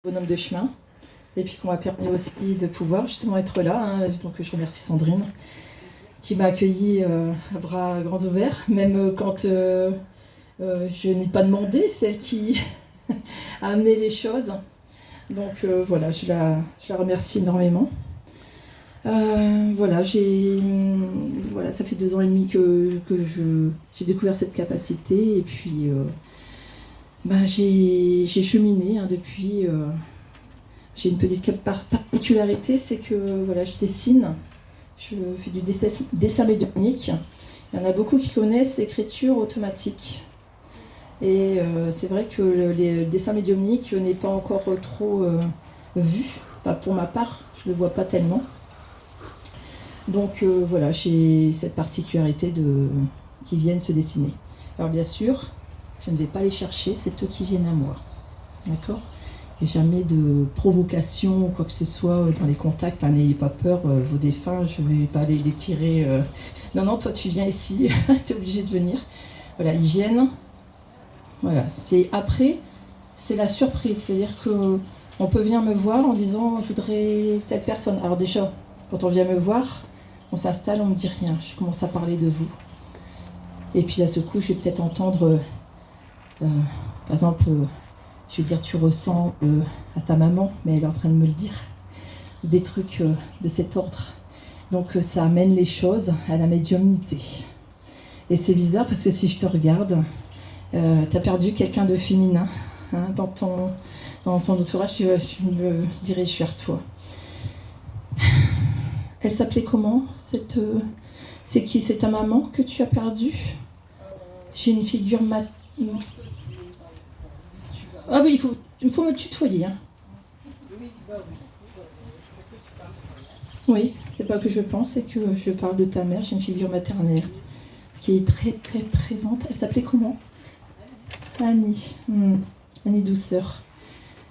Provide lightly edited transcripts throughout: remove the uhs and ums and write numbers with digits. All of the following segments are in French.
bonhomme de chemin. Et puis qu'on m'a permis aussi de pouvoir justement être là. Donc je remercie Sandrine qui m'a accueillie à bras grands ouverts, même quand je n'ai pas demandé, celle qui a amené les choses. Donc voilà, je la remercie énormément. Voilà, ça fait 2 ans et demi que j'ai découvert cette capacité et puis j'ai cheminé depuis. J'ai une petite particularité, c'est que voilà, je dessine, je fais du dessin médiumnique. Il y en a beaucoup qui connaissent l'écriture automatique. Et c'est vrai que le dessin médiumnique n'est pas encore trop vu. Enfin, pour ma part, je ne le vois pas tellement. Donc voilà, j'ai cette particularité qui viennent se dessiner. Alors bien sûr, je ne vais pas les chercher, c'est eux qui viennent à moi. D'accord ? Il n'y a jamais de provocation ou quoi que ce soit dans les contacts. N'ayez pas peur, vos défunts, je ne vais pas les tirer. Non, non, toi tu viens ici, tu es obligé de venir. Voilà, ils viennent. Voilà. Après, c'est la surprise. C'est-à-dire qu'on peut venir me voir en disant je voudrais telle personne. Alors déjà, quand on vient me voir, on s'installe, on ne me dit rien. Je commence à parler de vous. Et puis à ce coup, je vais peut-être entendre, par exemple, je vais dire tu ressembles à ta maman, mais elle est en train de me le dire. Des trucs de cet ordre. Donc ça amène les choses à la médiumnité. Et c'est bizarre parce que si je te regarde, tu as perdu quelqu'un de féminin dans ton entourage, je me dirige vers toi. Elle s'appelait comment c'est qui? C'est ta maman que tu as perdue? J'ai une figure Ah oui, il faut me tutoyer. Oui, c'est pas que je pense, c'est que je parle de ta mère. J'ai une figure maternelle qui est très très présente. Elle s'appelait comment? Annie. Annie Douceur.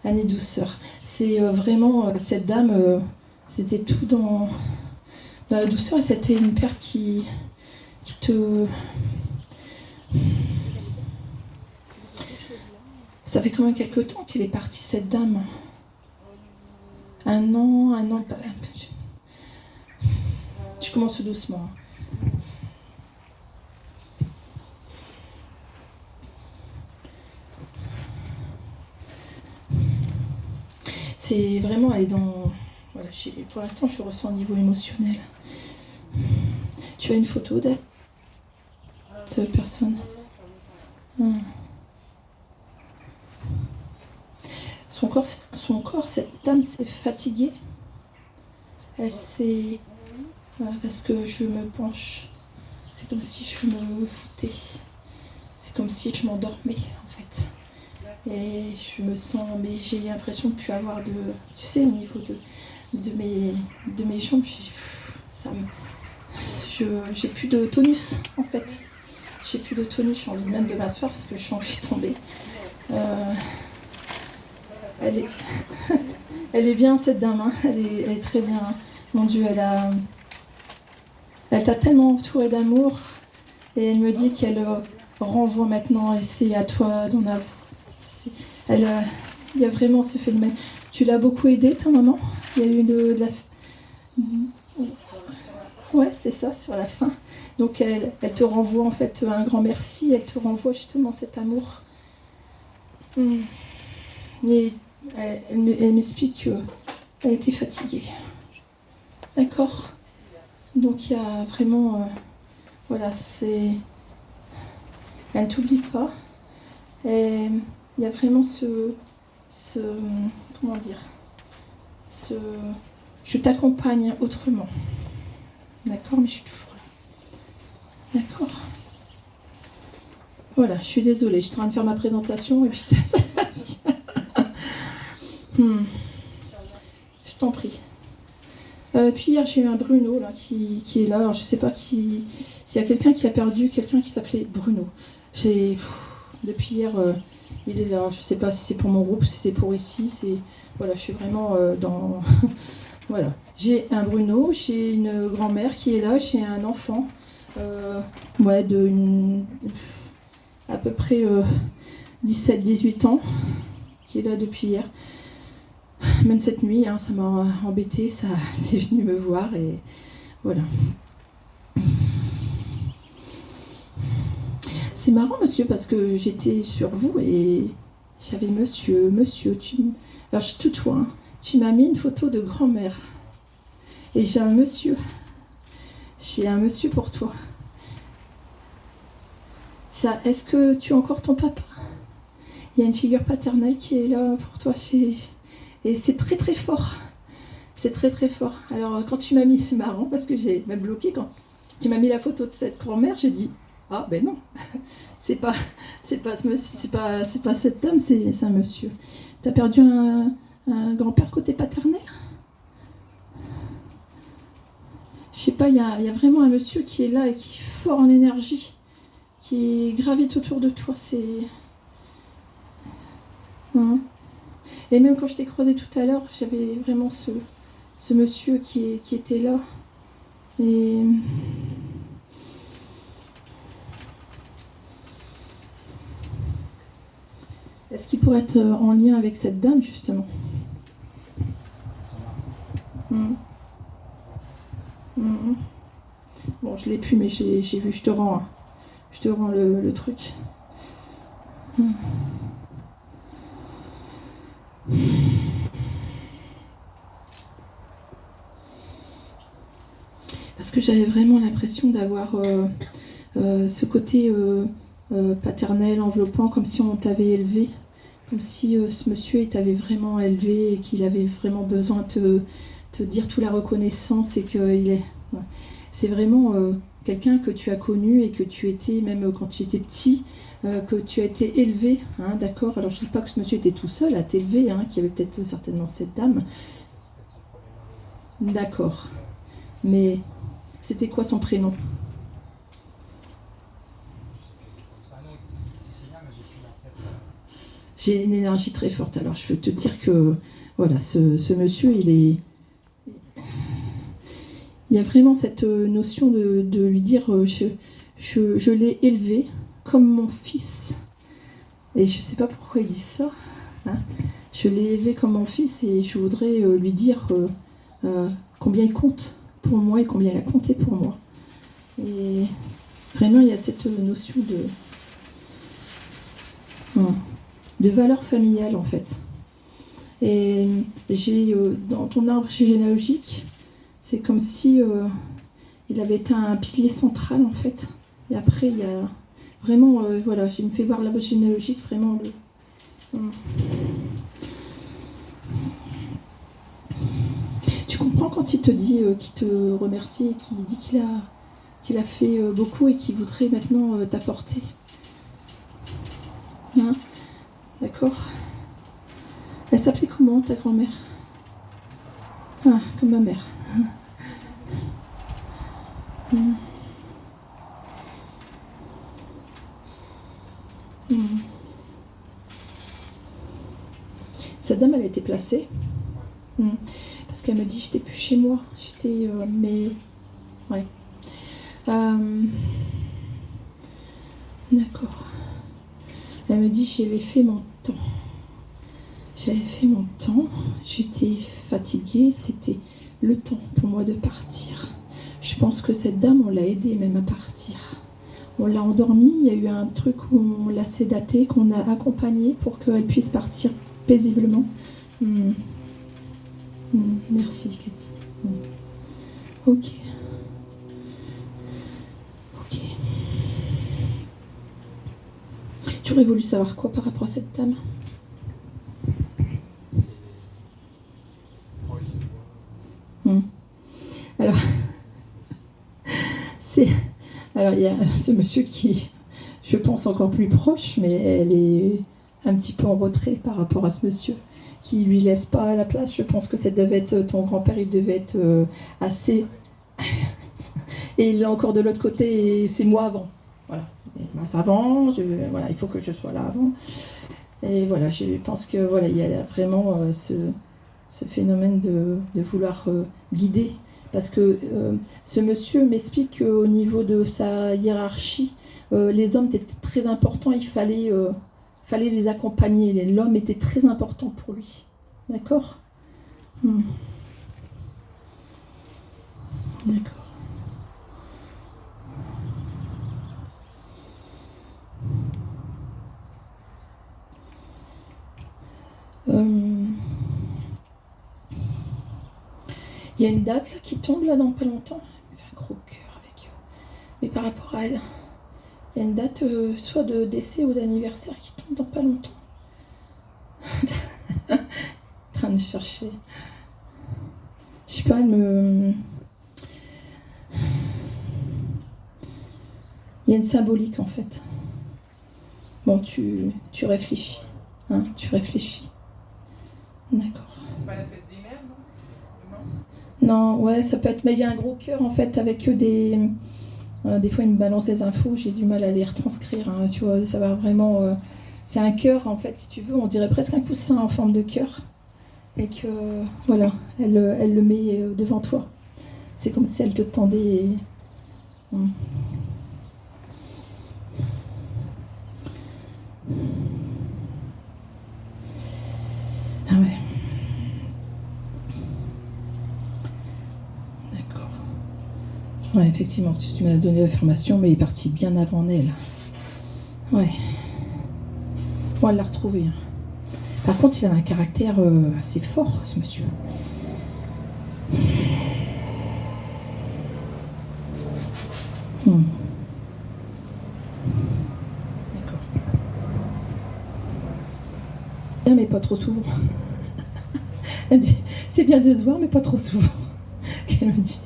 Annie Douceur. C'est vraiment cette dame, c'était tout dans la douceur et c'était une perte qui te... Ça fait quand même quelques temps qu'elle est partie, cette dame. Un an. Je commence doucement. C'est vraiment, elle est dans... Voilà, pour l'instant, je ressens au niveau émotionnel. Tu as une photo d'elle? De personne? Son corps, cette dame s'est fatiguée. Elle s'est... parce que je me penche. C'est comme si je me foutais. C'est comme si je m'endormais, en fait. Et je me sens... Mais j'ai l'impression de ne plus avoir de... Tu sais, au niveau de mes jambes, j'ai plus de tonus, en fait. J'ai plus de tonus. J'ai envie même de m'asseoir parce que je sens que je suis tombée. Elle est bien, cette dame, hein. Elle est très bien. Hein. Mon Dieu, elle t'a tellement entourée d'amour et elle me dit qu'elle renvoie maintenant et c'est à toi d'en avoir. Il y a vraiment ce phénomène. Tu l'as beaucoup aidée, ta maman? Il y a eu de la... Ouais, c'est ça, sur la fin. Donc elle te renvoie en fait un grand merci, elle te renvoie justement cet amour. Et elle m'explique qu'elle était fatiguée. D'accord? Donc il y a vraiment... voilà, c'est... Elle ne t'oublie pas. Et il y a vraiment comment dire? Je t'accompagne autrement. D'accord? Mais je suis toujours là. D'accord? Voilà, je suis désolée, je suis en train de faire ma présentation et puis ça va bien. Je t'en prie. Puis hier, j'ai eu un Bruno là, qui est là. Alors, je ne sais pas s'il y a quelqu'un qui a perdu quelqu'un qui s'appelait Bruno. Depuis hier, il est là. Je ne sais pas si c'est pour mon groupe, si c'est pour ici. Voilà, je suis vraiment dans... Voilà. J'ai un Bruno, j'ai une grand-mère qui est là, j'ai un enfant à peu près 17-18 ans qui est là depuis hier. même cette nuit, hein, ça m'a embêté, ça c'est venu me voir et voilà. C'est marrant, monsieur, parce que j'étais sur vous et j'avais monsieur, alors je tutoie, hein. Tu m'as mis une photo de grand-mère et j'ai un monsieur pour toi. Ça, est-ce que tu as encore ton papa? Il y a une figure paternelle qui est là pour toi, et c'est très très fort. C'est très très fort. Alors quand tu m'as mis, c'est marrant parce que j'ai même bloqué quand tu m'as mis la photo de cette grand-mère, j'ai dit ah ben non, c'est pas cette dame, c'est un monsieur. T'as perdu un grand-père côté paternel? Je sais pas, il y a vraiment un monsieur qui est là et qui est fort en énergie, qui gravite autour de toi. C'est et même quand je t'ai croisé tout à l'heure, j'avais vraiment ce monsieur qui était là. Et est-ce qu'il pourrait être en lien avec cette dame, justement? Bon, je l'ai plus, mais j'ai vu, je te rends le truc. Parce que j'avais vraiment l'impression d'avoir ce côté paternel, enveloppant, comme si on t'avait élevé, comme si ce monsieur il t'avait vraiment élevé et qu'il avait vraiment besoin de te dire toute la reconnaissance et qu'il est... Ouais. C'est vraiment quelqu'un que tu as connu et que tu étais, même quand tu étais petit, que tu as été élevé, hein, d'accord? Alors je ne dis pas que ce monsieur était tout seul à t'élever, hein, qu'il y avait peut-être certainement cette dame. D'accord. Mais c'était quoi son prénom? J'ai une énergie très forte. Alors je veux te dire que voilà, ce monsieur, il y a vraiment cette notion de lui dire je l'ai élevé comme mon fils. Et je ne sais pas pourquoi il dit ça. Hein. Je l'ai élevé comme mon fils et je voudrais lui dire combien il compte pour moi et combien il a compté pour moi. Et vraiment, il y a cette notion de valeur familiale, en fait. Et j'ai dans ton arbre généalogique, c'est comme si il avait été un pilier central, en fait. Et après, il y a vraiment, voilà, je me fais voir l'arbre généalogique, vraiment Tu comprends quand il te dit qu'il te remercie et qu'il dit qu'il a fait beaucoup et qu'il voudrait maintenant t'apporter. Hein? D'accord? Elle s'appelait comment, ta grand-mère? Ah, comme ma mère. Cette dame, elle a été placée. Parce qu'elle me dit, j'étais plus chez moi. J'étais... mais... Ouais. D'accord. Elle me dit, j'avais fait mon temps. J'avais fait mon temps. J'étais fatiguée. C'était le temps pour moi de partir. Je pense que cette dame, on l'a aidée même à partir. On l'a endormie. Il y a eu un truc où on l'a sédatée, qu'on a accompagnée pour qu'elle puisse partir paisiblement. Merci, Cathy. Ok. Tu aurais voulu savoir quoi par rapport à cette dame? Alors, il y a ce monsieur qui, je pense, encore plus proche, mais elle est un petit peu en retrait par rapport à ce monsieur, qui lui laisse pas la place. Je pense que ça devait être ton grand-père, il devait être assez... Et il est encore de l'autre côté, et c'est moi avant. Voilà. Avant, voilà, il faut que je sois là avant. Et voilà, je pense que voilà, il y a vraiment ce phénomène de vouloir guider. Parce que ce monsieur m'explique qu'au niveau de sa hiérarchie, les hommes étaient très importants, il fallait les accompagner. L'homme était très important pour lui. D'accord? Hmm. D'accord. Il y a une date là, qui tombe là dans pas longtemps. Il fait un gros cœur avec eux. Mais par rapport à elle, il y a une date soit de décès ou d'anniversaire qui tombe dans pas longtemps. En train de chercher. Je sais pas, elle me. Il y a une symbolique en fait. Bon, tu réfléchis. Hein, tu réfléchis. D'accord. C'est pas la fête des mères, non? Non, ouais, ça peut être. Mais il y a un gros cœur en fait avec des. Des fois, ils me balancent des infos, j'ai du mal à les retranscrire. Hein, tu vois, ça va vraiment. C'est un cœur en fait, si tu veux. On dirait presque un coussin en forme de cœur. Et que voilà, elle le met devant toi. C'est comme si elle te tendait. Ah ouais. D'accord. Ouais, effectivement, tu m'as donné l'information, mais il est parti bien avant elle. Ouais. Bon, elle l'a retrouvé. Hein. Par contre, il a un caractère assez fort, ce monsieur. D'accord. Bien, mais pas trop souvent. Elle dit, c'est bien de se voir, mais pas trop souvent. Elle me dit.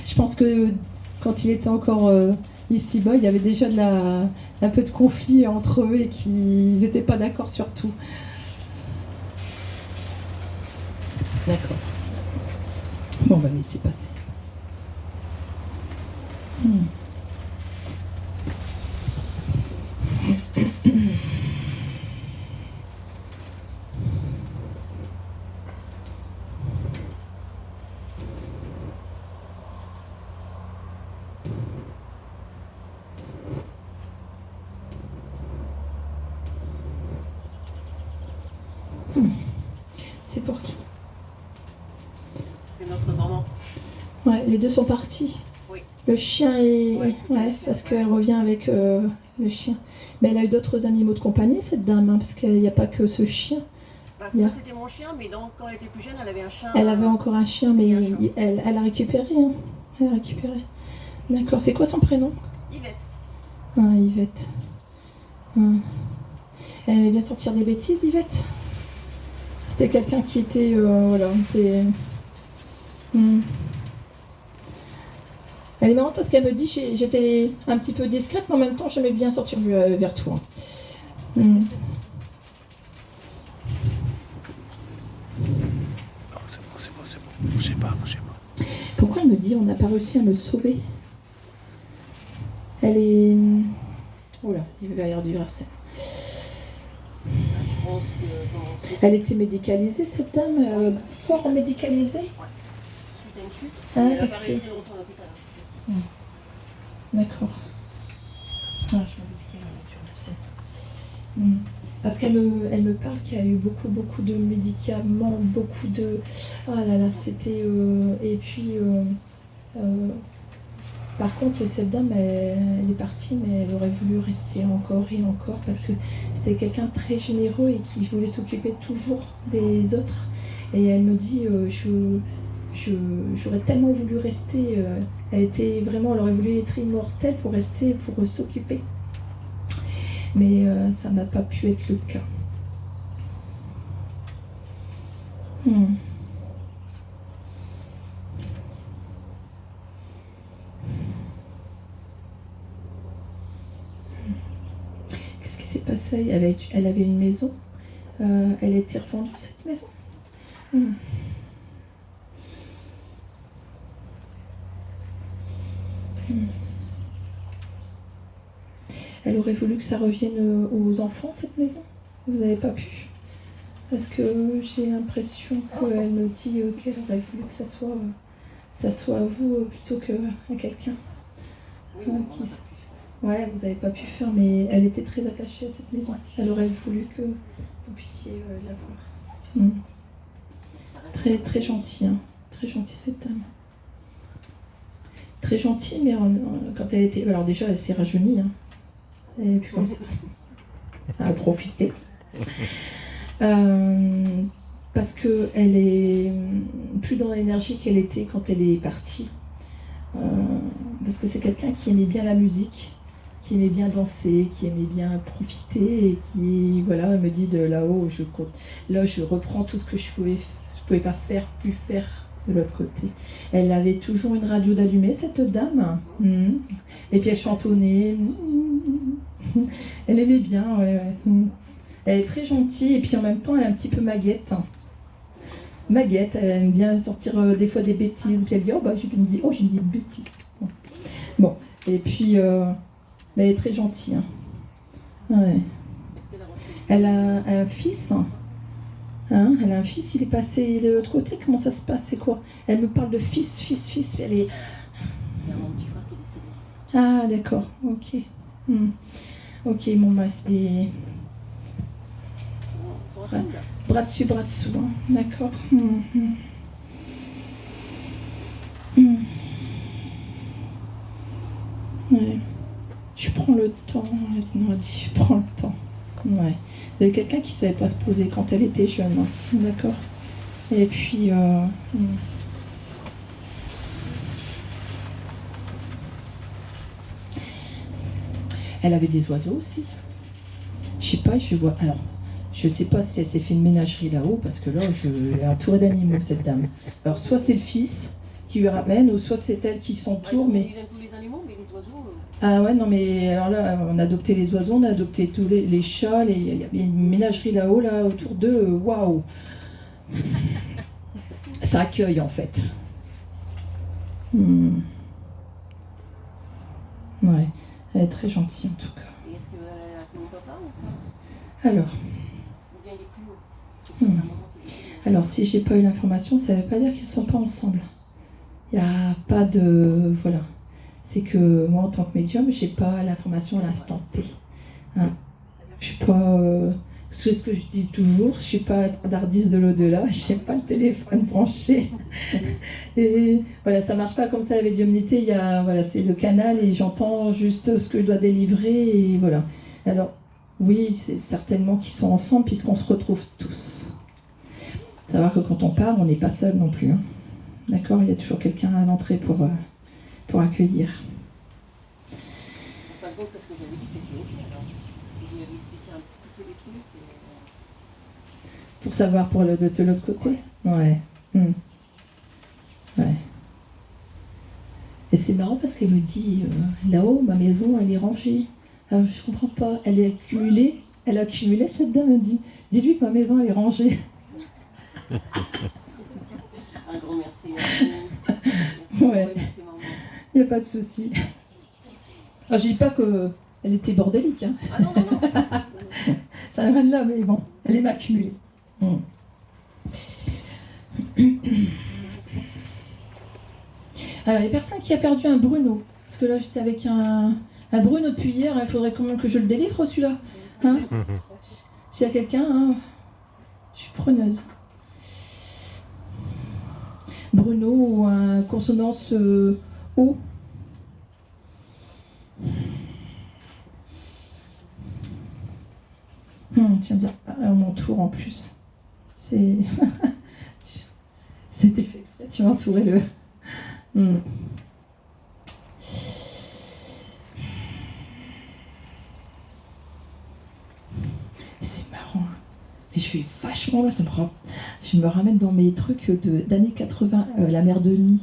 Je pense que quand il était encore ici-bas, il y avait déjà un peu de conflit entre eux et qu'ils n'étaient pas d'accord sur tout. D'accord. Bon, on va laisser passer. C'est pour qui? C'est notre maman. Ouais, les deux sont partis. Oui. Le chien est... Ouais, parce qu'elle revient avec le chien. Mais elle a eu d'autres animaux de compagnie, cette dame, hein, parce qu'il n'y a pas que ce chien. Bah, Yeah. ça, c'était mon chien, mais donc, quand elle était plus jeune, elle avait un chien. Elle avait encore un chien, mais un chat. elle a récupéré. Hein. Elle a récupéré. D'accord. C'est quoi son prénom? Yvette. Ah, Yvette. Elle aimait bien sortir des bêtises, Yvette. C'était quelqu'un qui était... voilà, c'est... Elle est marrante parce qu'elle me dit j'étais un petit peu discrète, mais en même temps j'aimais bien sortir vers toi. Oh, c'est bon. Bougez pas. Pourquoi elle me dit on n'a pas réussi à me sauver? Elle est... Oula, il va y avoir du verset. Je pense que... Elle était médicalisée, cette dame, fort médicalisée. Suite à une chute. Ah, elle a parce pas que... réussi à rentrer à l'hôpital. D'accord. Ah, je m'avais dit qu'elle avait dû. Parce qu'elle me parle qu'il y a eu beaucoup de médicaments, beaucoup de... Ah là là, c'était... Et puis... Par contre, cette dame, elle est partie, mais elle aurait voulu rester encore et encore, parce que c'était quelqu'un de très généreux et qui voulait s'occuper toujours des autres. Et elle me dit, j'aurais tellement voulu rester. Elle aurait voulu être immortelle pour rester, pour s'occuper. Mais ça n'a pas pu être le cas. Qu'est-ce qui s'est passé? Elle avait une maison. Elle a été revendue, cette maison. Elle aurait voulu que ça revienne aux enfants, cette maison. Vous n'avez pas pu. Parce que j'ai l'impression qu'elle me dit qu'elle aurait voulu que ça soit à vous plutôt qu'à quelqu'un. Oui, Ouais, vous n'avez pas pu faire, mais elle était très attachée à cette maison. Elle aurait voulu que vous puissiez la voir. Ça reste très, très gentille, hein. Très gentille cette dame. Très gentille, mais quand elle était... Alors déjà, elle s'est rajeunie, hein. Elle est plus comme ça. Elle a profité. Parce qu'elle est plus dans l'énergie qu'elle était quand elle est partie. Parce que c'est quelqu'un qui aimait bien la musique, qui aimait bien danser, qui aimait bien profiter et qui, voilà, elle me dit de là-haut, là je reprends tout ce que je pouvais pas plus faire de l'autre côté. Elle avait toujours une radio d'allumée, cette dame. Et puis elle chantonnait. Elle aimait bien, ouais. Elle est très gentille et puis en même temps elle est un petit peu maguette. Maguette, elle aime bien sortir des fois des bêtises. Puis elle dit j'ai dit une bêtise. Bon, et puis elle est très gentille. Hein. Ouais. Elle a un fils. Hein, elle a un fils, il est passé de l'autre côté. Comment ça se passe? C'est quoi? Elle me parle de fils. Elle est... Il y a mon petit frère qui est décédé. Ah d'accord, ok. Ok, bon bah c'est... Bras dessus, bras dessous, hein. D'accord. Ouais. Je prends le temps, je prends le temps. Ouais. Il y a quelqu'un qui ne savait pas se poser quand elle était jeune, hein. D'accord. Et puis... Elle avait des oiseaux aussi. Je sais pas, je vois... Alors, je sais pas si elle s'est fait une ménagerie là-haut, parce que là, elle est entourée d'animaux, cette dame. Alors, soit c'est le fils qui lui ramène, ou soit c'est elle qui s'entoure, mais... Ils aiment tous les animaux, mais les oiseaux... Ah ouais, non, mais alors là, on a adopté les oiseaux, on a adopté tous les chats, il y avait une ménagerie là-haut, là, autour d'eux, waouh. Ça accueille, en fait. Ouais, elle est très gentille, en tout cas. Et est-ce qu'elle a connu papa ou pas? Alors... Ou bien il est plus haut? Alors, si j'ai pas eu l'information, ça ne veut pas dire qu'ils ne sont pas ensemble. Il n'y a pas de... Voilà. C'est que moi, en tant que médium, je n'ai pas l'information à l'instant T. Hein. Je suis pas... C'est ce que je dis toujours, je ne suis pas standardiste de l'au-delà, je n'ai pas le téléphone branché. Et voilà, ça ne marche pas comme ça, la médiumnité, il y a, voilà, c'est le canal et j'entends juste ce que je dois délivrer et voilà. Alors, oui, c'est certainement qu'ils sont ensemble puisqu'on se retrouve tous. Savoir que quand on part, on n'est pas seul non plus. Hein. D'accord, il y a toujours quelqu'un à l'entrée pour accueillir. En fin de compte, ce que vous avez dit, c'était ok alors. Vous lui avez expliqué un petit peu les trucs. Pour savoir de l'autre côté. Ouais. Ouais. Et c'est marrant parce qu'elle me dit, là-haut, ma maison, elle est rangée. Alors je comprends pas, elle a accumulé cette dame, elle dit, dis-lui que ma maison, elle est rangée. Un grand merci à vous. Ouais. Merci maman. Il n'y a pas de souci. Alors, je dis pas qu'elle était bordélique. Hein. Ah non. Ça ne vient de là, mais bon, elle est accumulée. Alors, il y a personne qui a perdu un Bruno. Parce que là, j'étais avec un Bruno depuis hier. Il faudrait quand même que je le délivre, celui-là. Hein? S'il y a quelqu'un, hein, je suis preneuse. Bruno ou un consonance O. Tiens bien, à mon tour en plus. C'était fait exprès, tu m'as entouré le... C'est marrant. Mais je suis vachement... Je me ramène dans mes trucs d'années 80, la mère Denis.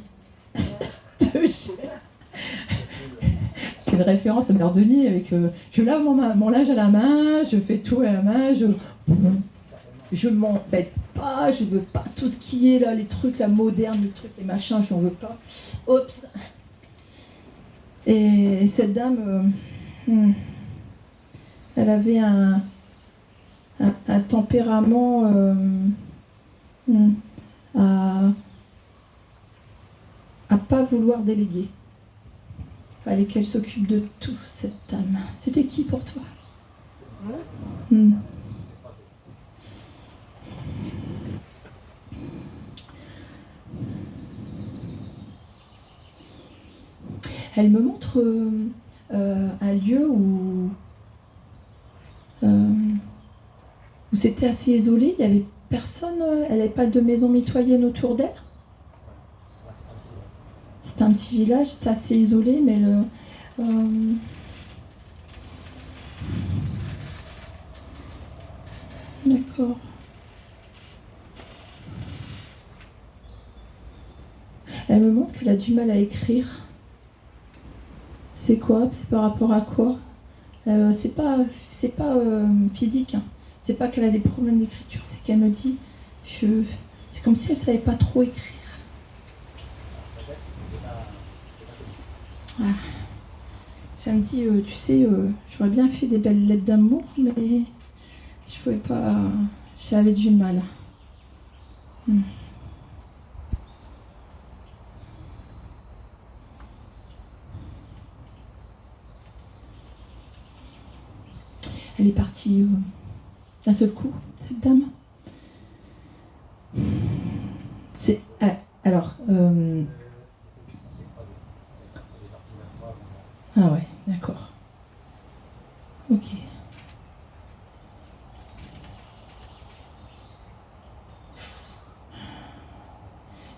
C'est une référence à Mère Denis avec je lave mon linge à la main, je fais tout à la main, je m'embête pas, je veux pas tout ce qui est là, les trucs là modernes, les trucs, les machins, j'en veux pas. Oups. Et cette dame, elle avait un tempérament à pas vouloir déléguer. Fallait qu'elle s'occupe de tout, cette dame. C'était qui pour toi? Elle me montre un lieu où c'était assez isolé, il n'y avait personne, elle n'avait pas de maison mitoyenne autour d'elle. C'était un petit village, c'était assez isolé, mais d'accord. Elle me montre qu'elle a du mal à écrire. C'est quoi? C'est par rapport à quoi? C'est pas physique. Hein. C'est pas qu'elle a des problèmes d'écriture, c'est qu'elle me dit, c'est comme si elle savait pas trop écrire. Ah. Ça me dit, tu sais, j'aurais bien fait des belles lettres d'amour, mais je pouvais pas. J'avais du mal. Elle est partie d'un seul coup, cette dame. C'est. Alors. Ah ouais, d'accord. Ok.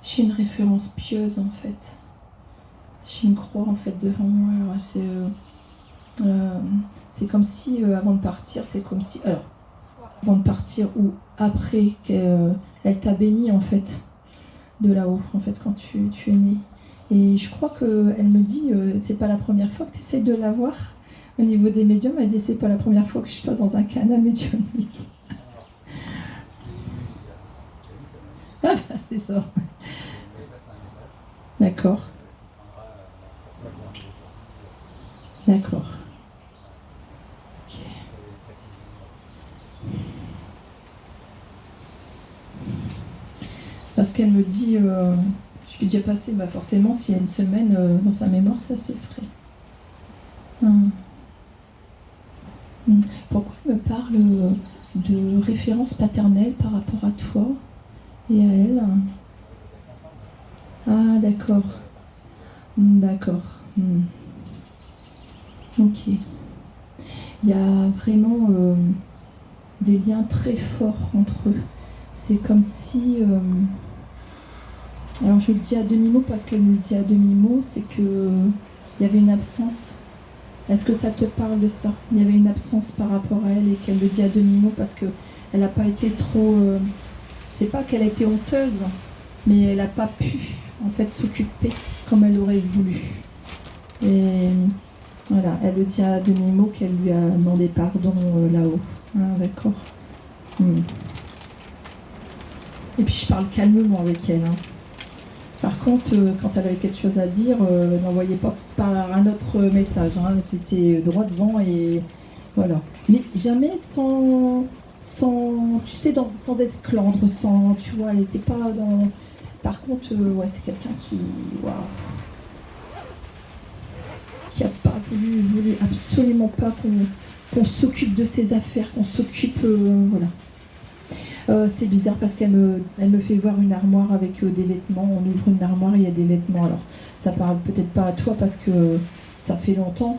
J'ai une référence pieuse en fait. J'ai une croix en fait devant moi. C'est comme si avant de partir, c'est comme si. Alors, avant de partir ou après qu'elle t'a béni en fait, de là-haut, en fait, quand tu es né. Et je crois qu'elle me dit, c'est pas la première fois que tu essaies de la voir. Au niveau des médiums, elle dit, c'est pas la première fois que je passe dans un canal médiumnique. Ah, c'est ça. D'accord. D'accord. Ok. Parce qu'elle me dit, je suis déjà passée, bah forcément, s'il y a une semaine dans sa mémoire, ça c'est frais. Pourquoi elle me parle de référence paternelle par rapport à toi et à elle? Ah, d'accord. D'accord. Ok. Il y a vraiment des liens très forts entre eux. C'est comme si... alors je le dis à demi-mot parce qu'elle me le dit à demi-mot, c'est qu'il y avait une absence. Est-ce que ça te parle de ça? Il y avait une absence par rapport à elle et qu'elle le dit à demi-mot parce qu'elle n'a pas été trop... c'est pas qu'elle a été honteuse, mais elle n'a pas pu en fait s'occuper comme elle aurait voulu. Et voilà, elle le dit à demi-mot qu'elle lui a demandé pardon là-haut. Ah, d'accord. Et puis je parle calmement avec elle. Hein. Par contre, quand elle avait quelque chose à dire, n'envoyez pas par un autre message. Hein. C'était droit devant et voilà. Mais jamais sans tu sais, sans esclandre, sans, tu vois, elle n'était pas dans... Par contre, ouais, c'est quelqu'un qui... Waouh, qui n'a pas voulu absolument pas qu'on s'occupe de ses affaires, qu'on s'occupe... voilà. C'est bizarre parce qu'elle me fait voir une armoire avec des vêtements. On ouvre une armoire et il y a des vêtements. Alors, ça parle peut-être pas à toi parce que ça fait longtemps.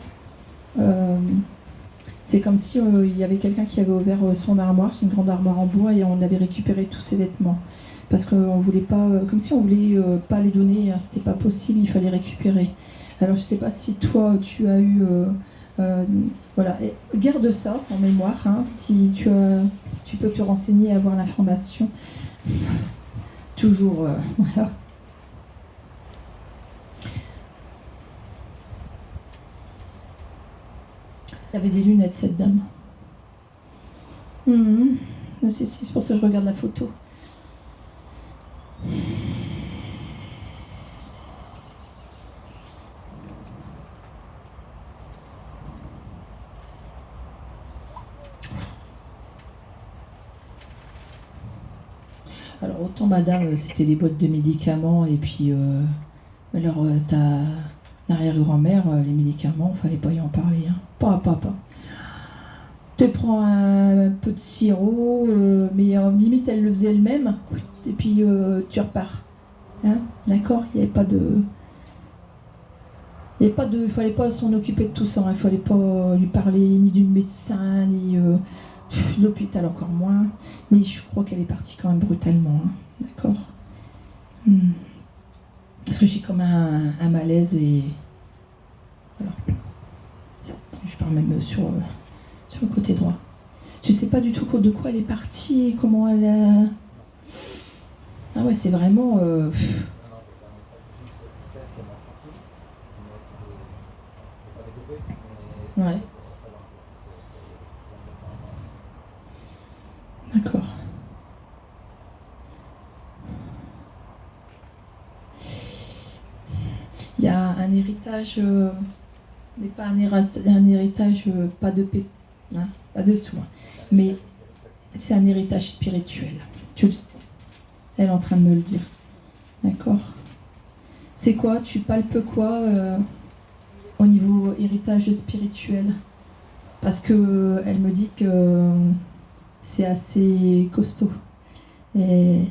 C'est comme si il y avait quelqu'un qui avait ouvert son armoire. C'est une grande armoire en bois et on avait récupéré tous ses vêtements. Parce qu'on voulait pas... comme si on voulait pas les donner. Hein, c'était pas possible, il fallait récupérer. Alors, je sais pas si toi, tu as eu... voilà, et garde ça en mémoire, hein, si tu peux te renseigner et avoir l'information. Toujours, voilà. Elle avait des lunettes, cette dame. C'est pour ça que je regarde la photo. Alors autant madame, c'était des boîtes de médicaments et puis alors ta arrière-grand-mère, les médicaments, fallait pas y en parler, hein. Pas. Te prends un peu de sirop, mais en limite elle le faisait elle-même, et puis tu repars. Hein, d'accord, il n'y avait pas de... Il ne fallait pas s'en occuper de tout ça, hein. Il ne fallait pas lui parler ni du médecin, ni de l'hôpital encore moins. Mais je crois qu'elle est partie quand même brutalement, hein. D'accord. Parce que j'ai comme un malaise et voilà. Je parle même sur le côté droit. Je sais pas du tout de quoi elle est partie et comment elle a... Ah ouais, c'est vraiment... Ouais. D'accord. Il y a un héritage, mais pas un héritage, pas de paix, hein, pas de soin, mais c'est un héritage spirituel. Tu le sais. Elle est en train de me le dire. D'accord. C'est quoi? Tu palpes quoi au niveau héritage spirituel? Parce que elle me dit que c'est assez costaud. Et...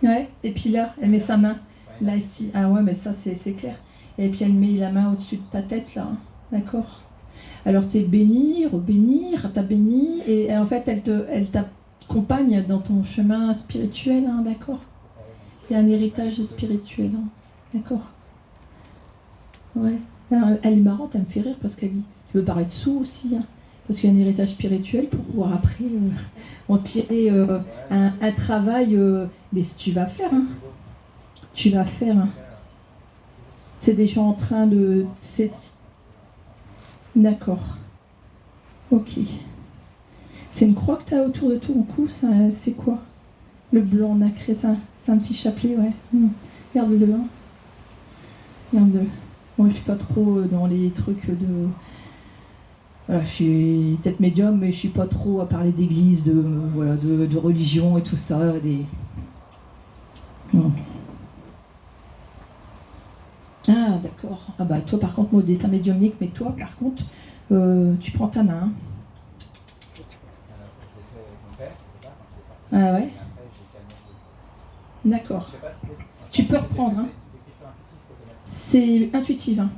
Ouais, et puis là, elle met sa main, là, ici. Ah ouais, mais ça, c'est clair. Et puis elle met la main au-dessus de ta tête, là. Hein. D'accord. Alors, t'es béni, rebéni, t'a béni, et en fait, elle t'accompagne dans ton chemin spirituel, hein, d'accord. Il y a un héritage spirituel, hein, d'accord. Ouais. Alors, elle est marrante, elle me fait rire, parce qu'elle dit, tu veux paraître sous aussi, hein, parce qu'il y a un héritage spirituel pour pouvoir après en tirer un travail, mais tu vas faire, hein. Tu vas faire. Hein. C'est déjà en train de... D'accord. Ok. C'est une croix que tu as autour de ton cou, c'est quoi? Le blanc nacré, c'est un petit chapelet, ouais. Regarde-le. Hein. Regarde-le. Moi, je suis pas trop dans les trucs de... Voilà, je suis peut-être médium, mais je suis pas trop à parler d'église, de religion et tout ça. Non. Ah, d'accord. Ah bah toi, par contre, moi, destin médiumnique, mais toi, par contre, tu prends ta main. Ah ouais. D'accord. Tu peux reprendre. Hein. C'est intuitif, hein.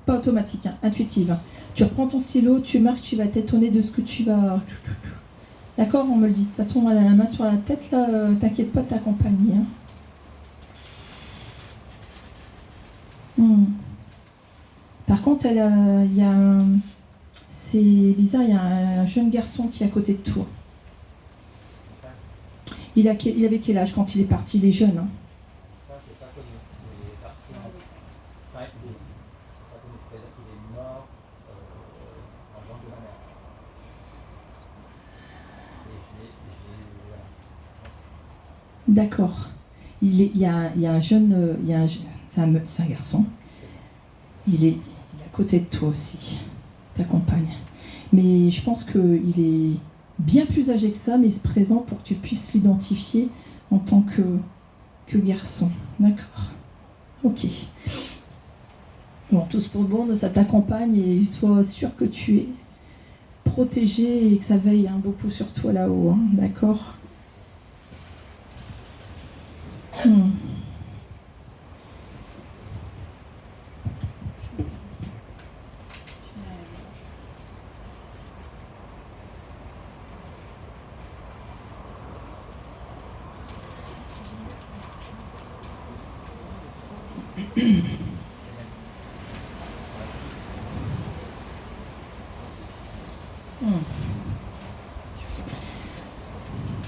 Pas automatique, hein. Intuitive. Hein. Tu reprends ton stylo, tu marques, tu vas t'étonner de ce que tu vas... D'accord, on me le dit. De toute façon, elle a la main sur la tête, là, t'inquiète pas de t'accompagner. Hein. Par contre, c'est bizarre, il y a un jeune garçon qui est à côté de toi. Il avait quel âge quand il est parti? Il est jeune. Hein. D'accord. Il y a un jeune, c'est un garçon. Il est à côté de toi aussi, t'accompagne. Mais je pense qu'il est bien plus âgé que ça, mais il se présente pour que tu puisses l'identifier en tant que garçon. D'accord. Ok. Bon, tous pour le bon, ça t'accompagne et sois sûr que tu es protégé et que ça veille hein, beaucoup sur toi là-haut. Hein, d'accord.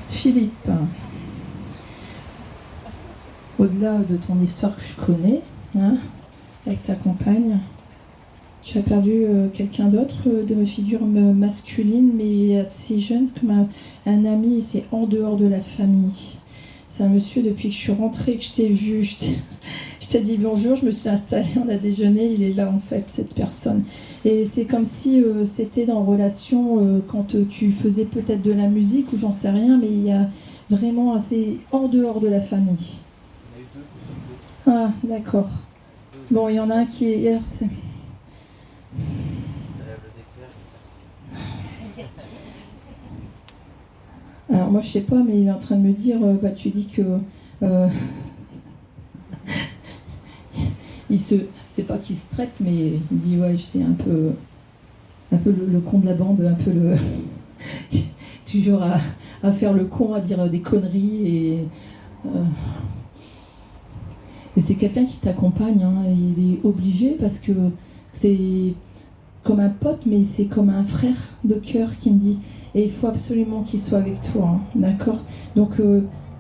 Philippe, au-delà de ton histoire que je connais, hein, avec ta compagne, tu as perdu quelqu'un d'autre de figure masculine, mais assez jeune, comme un ami, c'est en dehors de la famille. C'est un monsieur, depuis que je suis rentrée, que je t'ai vu, je t'ai dit bonjour, je me suis installée, on a déjeuné, il est là en fait, cette personne. Et c'est comme si c'était en relation quand tu faisais peut-être de la musique ou j'en sais rien, mais il y a vraiment assez en dehors de la famille. Ah, d'accord. Bon, il y en a un qui est... Alors, Alors moi je sais pas, mais il est en train de me dire, bah tu dis que c'est pas qu'il se traite, mais il dit ouais j'étais un peu le con de la bande, un peu le toujours à faire le con, à dire des conneries et c'est quelqu'un qui t'accompagne, hein, il est obligé parce que c'est comme un pote, mais c'est comme un frère de cœur qui me dit et il faut absolument qu'il soit avec toi, hein, d'accord? Donc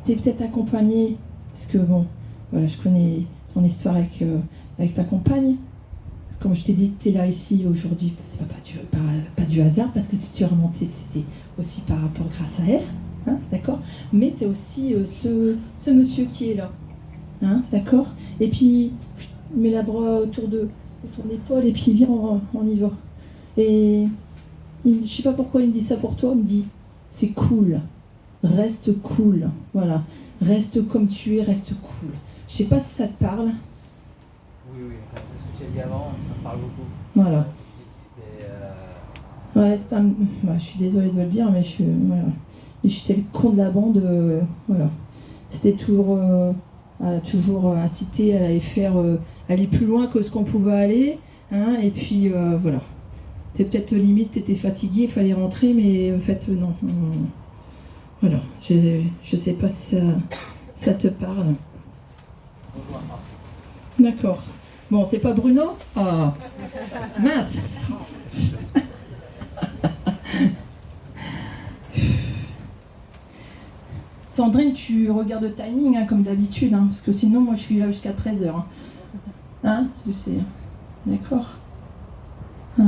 tu es peut-être accompagné, parce que bon, voilà, je connais ton histoire avec ta compagne. Comme je t'ai dit, tu es là ici aujourd'hui, c'est pas du hasard, parce que si tu es remonté, c'était aussi par rapport grâce à elle, hein, d'accord? Mais tu es aussi ce monsieur qui est là, hein, d'accord? Et puis, mets la bras autour de l'épaule et puis viens, on y va. Et je sais pas pourquoi il me dit ça pour toi, il me dit c'est cool, reste cool, voilà, reste comme tu es, reste cool. Je sais pas si ça te parle. Oui, enfin, ce que tu as dit avant, ça me parle beaucoup. Voilà. Et, Ouais, je suis désolée de le dire, mais voilà. J'étais le con de la bande, voilà. C'était toujours incité à aller plus loin que ce qu'on pouvait aller, hein, et puis voilà. T'es peut-être limite, t'étais fatigué, il fallait rentrer, mais en fait non. Voilà, je sais pas si ça te parle. bonjour, Marc. D'accord. Bon, c'est pas Bruno? Ah, mince. Sandrine, tu regardes le timing, hein, comme d'habitude, hein, parce que sinon, moi, je suis là jusqu'à 13h. Hein, je sais. D'accord. Ah.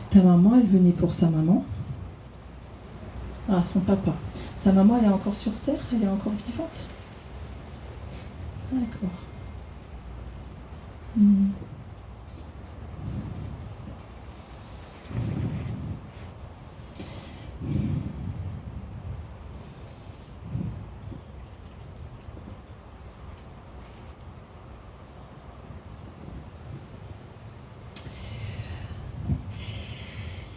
Ta maman, elle venait pour sa maman. Ah, son papa. Sa maman, elle est encore sur Terre, elle est encore vivante. D'accord.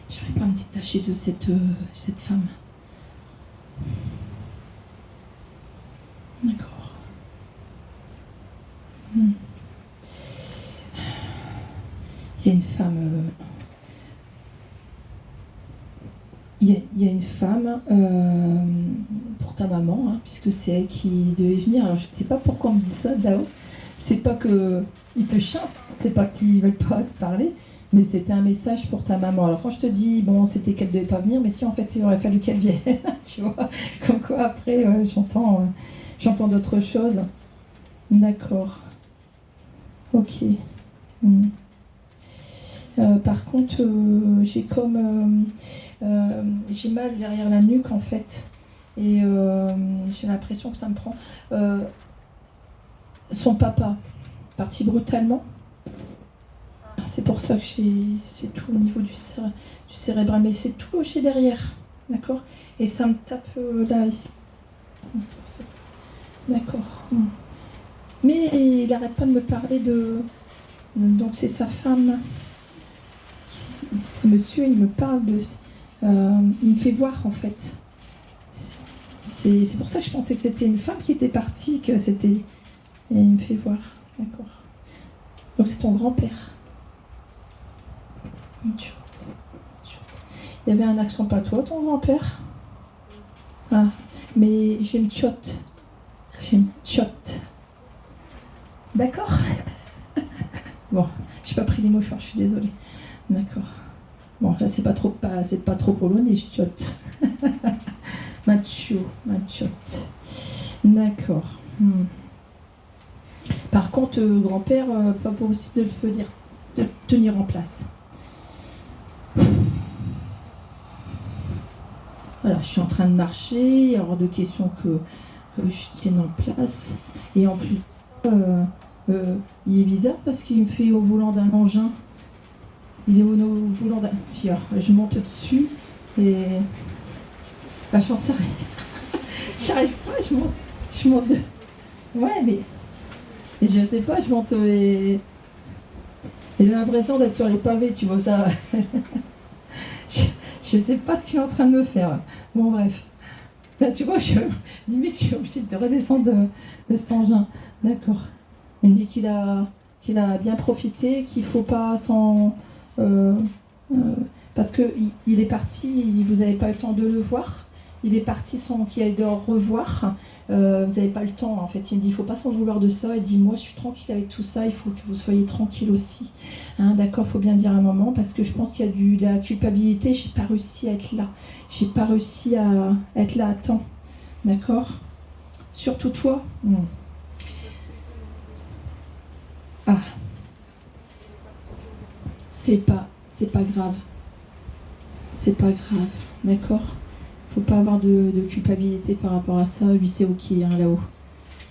J'arrive pas à me détacher de cette femme. D'accord. Il y a une femme. Il y a une femme pour ta maman, hein, puisque c'est elle qui devait venir. Alors je ne sais pas pourquoi on me dit ça, Dao. C'est pas qu'ils te chantent, c'est pas qu'ils veulent pas te parler, mais c'était un message pour ta maman. Alors quand je te dis, bon, c'était qu'elle devait pas venir, mais si en fait il aurait fallu qu'elle vienne, tu vois. Comme quoi après, j'entends d'autres choses. D'accord. Ok. Par contre, j'ai mal derrière la nuque en fait, et j'ai l'impression que ça me prend. Son papa, parti brutalement. C'est pour ça que c'est tout au niveau du cérébral, mais c'est tout chez derrière, d'accord? Et ça me tape là, ici. C'est pour ça. D'accord. Mais il n'arrête pas de me parler de... Donc c'est sa femme. Ce monsieur, il me parle de... il me fait voir, en fait. C'est pour ça que je pensais que c'était une femme qui était partie, que c'était... Et il me fait voir, d'accord. Donc c'est ton grand-père. Il y avait un accent patois, ton grand-père? Ah, mais j'aime tchot. D'accord. Bon, j'ai pas pris les mouchoirs, je suis désolée. D'accord. Bon, là c'est pas trop polonais, je tchotte. Machotte. D'accord. Par contre, grand-père, pas possible de le tenir en place. Voilà, je suis en train de marcher, il y a hors de question que je tienne en place. Et en plus, il est bizarre parce qu'il me fait au volant d'un engin. il est au volant d'un. Puis alors, je monte dessus et. Bah, j'en sais rien. J'arrive pas, je monte. Ouais, mais. Et je sais pas, je monte et j'ai l'impression d'être sur les pavés, tu vois ça. Je sais pas ce qu'il est en train de me faire. Bon, bref. Là, tu vois, limite, je suis obligée de redescendre de cet engin. D'accord. Il me dit qu'il a bien profité, qu'il faut pas s'en. Parce qu'il est parti, vous n'avez pas eu le temps de le voir. Il est parti sans qu'il aille de revoir. Vous n'avez pas le temps, en fait. Il me dit, il ne faut pas s'en vouloir de ça. Il dit, moi, je suis tranquille avec tout ça. Il faut que vous soyez tranquille aussi. Hein, d'accord, il faut bien le dire à un moment, parce que je pense qu'il y a de la culpabilité. Je n'ai pas réussi à être là. Je n'ai pas réussi à être là à temps. D'accord. Surtout toi. Ah. C'est pas grave. C'est pas grave. D'accord. Faut pas avoir de culpabilité par rapport à ça. Lui, c'est ok, hein, là-haut.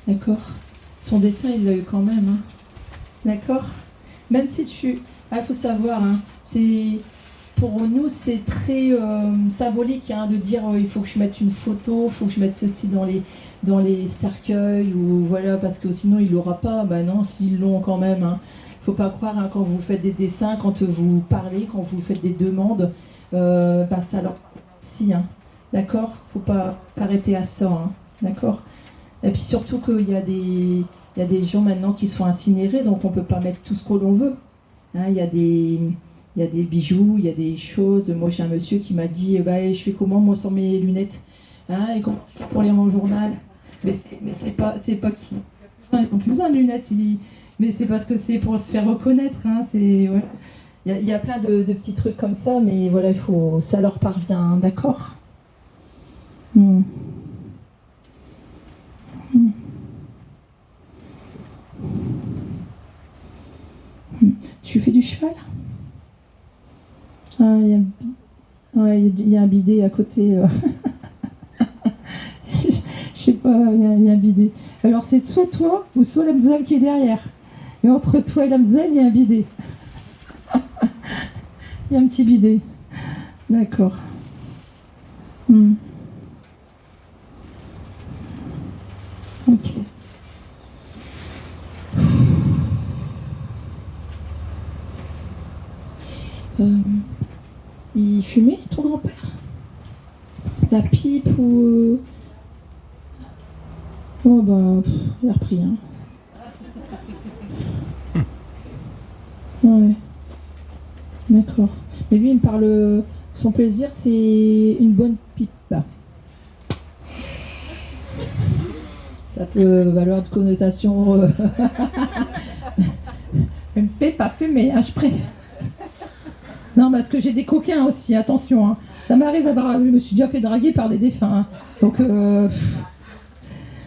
D'accord. Son dessin, il l'a eu quand même. Hein. D'accord. Même si tu... Ah, faut savoir, hein, c'est... Pour nous, c'est très symbolique hein, de dire il faut que je mette une photo, il faut que je mette ceci dans les cercueils, ou voilà, parce que sinon, il l'aura pas. Bah non, s'ils l'ont quand même. Hein. Faut pas croire hein, quand vous faites des dessins, quand vous parlez, quand vous faites des demandes, bah ça leur... Si, hein. D'accord. Faut pas s'arrêter à ça. Hein. D'accord. Et puis surtout qu'il y a des gens maintenant qui se font incinérer, donc on peut pas mettre tout ce que l'on veut. Hein, il y a des bijoux, il y a des choses. Moi, j'ai un monsieur qui m'a dit bah, je fais comment, moi, sans mes lunettes hein, et comment je fais pour lire mon journal. Mais c'est pas qui. Ils n'ont plus besoin de lunettes. Mais c'est parce que c'est pour se faire reconnaître. Hein, ouais. Il y a plein de petits trucs comme ça, mais voilà, ça leur parvient. Hein, d'accord. Tu fais du cheval? Ah, il y a un bidet à côté. Je sais pas, il y a un bidet. Alors c'est soit toi ou soit l'Amzel qui est derrière. Et entre toi et l'Amzel, il y a un bidet. Il y a un petit bidet. D'accord. Ok. Il fumait, ton grand-père? La pipe ou... Oh bah, il a repris, hein. Ouais. D'accord. Mais lui, il me parle... Son plaisir, c'est une bonne pipe. Ça peut valoir de connotation... Une pipe à fumer, hein, je préfère. Non, parce que j'ai des coquins aussi, attention. Hein. Ça m'arrive d'avoir... Je me suis déjà fait draguer par des défunts. Hein. Donc,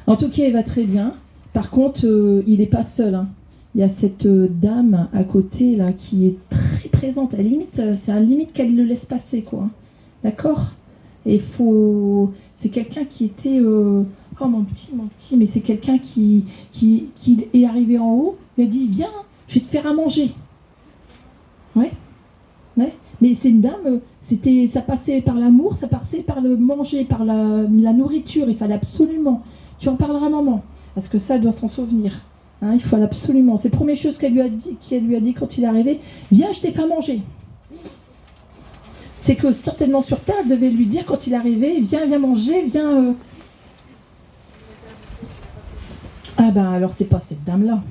en tout cas, il va très bien. Par contre, il n'est pas seul. Hein. Il y a cette dame à côté là qui est très présente. À la limite, c'est à la limite qu'elle le laisse passer, quoi. D'accord. Et c'est quelqu'un qui était... Oh, mon petit, mais c'est quelqu'un qui est arrivé en haut. Il a dit, viens, je vais te faire à manger. Ouais. Ouais. Mais c'est une dame, ça passait par l'amour, ça passait par le manger, par la nourriture. Il fallait absolument. Tu en parleras à maman, parce que ça, elle doit s'en souvenir. Hein, il faut absolument. C'est la première chose qu'elle lui a dit quand il est arrivé. Viens, je t'ai fait à manger. C'est que certainement sur terre, elle devait lui dire quand il est arrivé, viens manger, viens. Ah ben alors c'est pas cette dame-là.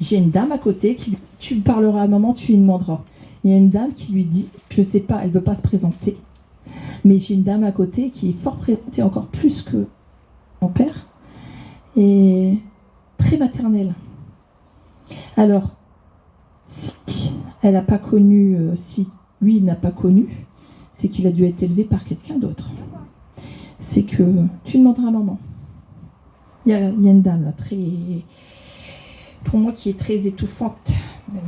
J'ai une dame à côté qui tu parleras à maman, tu lui demanderas. Il y a une dame qui lui dit, je sais pas, elle veut pas se présenter, mais j'ai une dame à côté qui est fort présentée encore plus que mon père et très maternelle. Alors, si elle n'a pas connu, si lui il n'a pas connu, c'est qu'il a dû être élevé par quelqu'un d'autre. C'est que tu demanderas à maman. Il y a une dame là, très, pour moi qui est très étouffante même.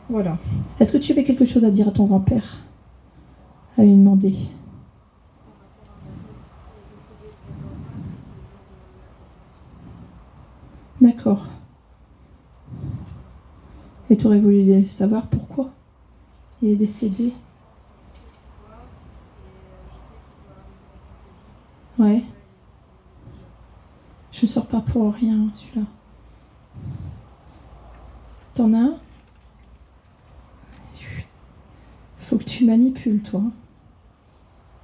Voilà. Est-ce que tu avais quelque chose à dire à ton grand-père? À lui demander. D'accord. Et tu aurais voulu savoir pourquoi il est décédé. Ouais. Je sors pas pour rien, celui-là. T'en as un? Faut que tu manipules, toi.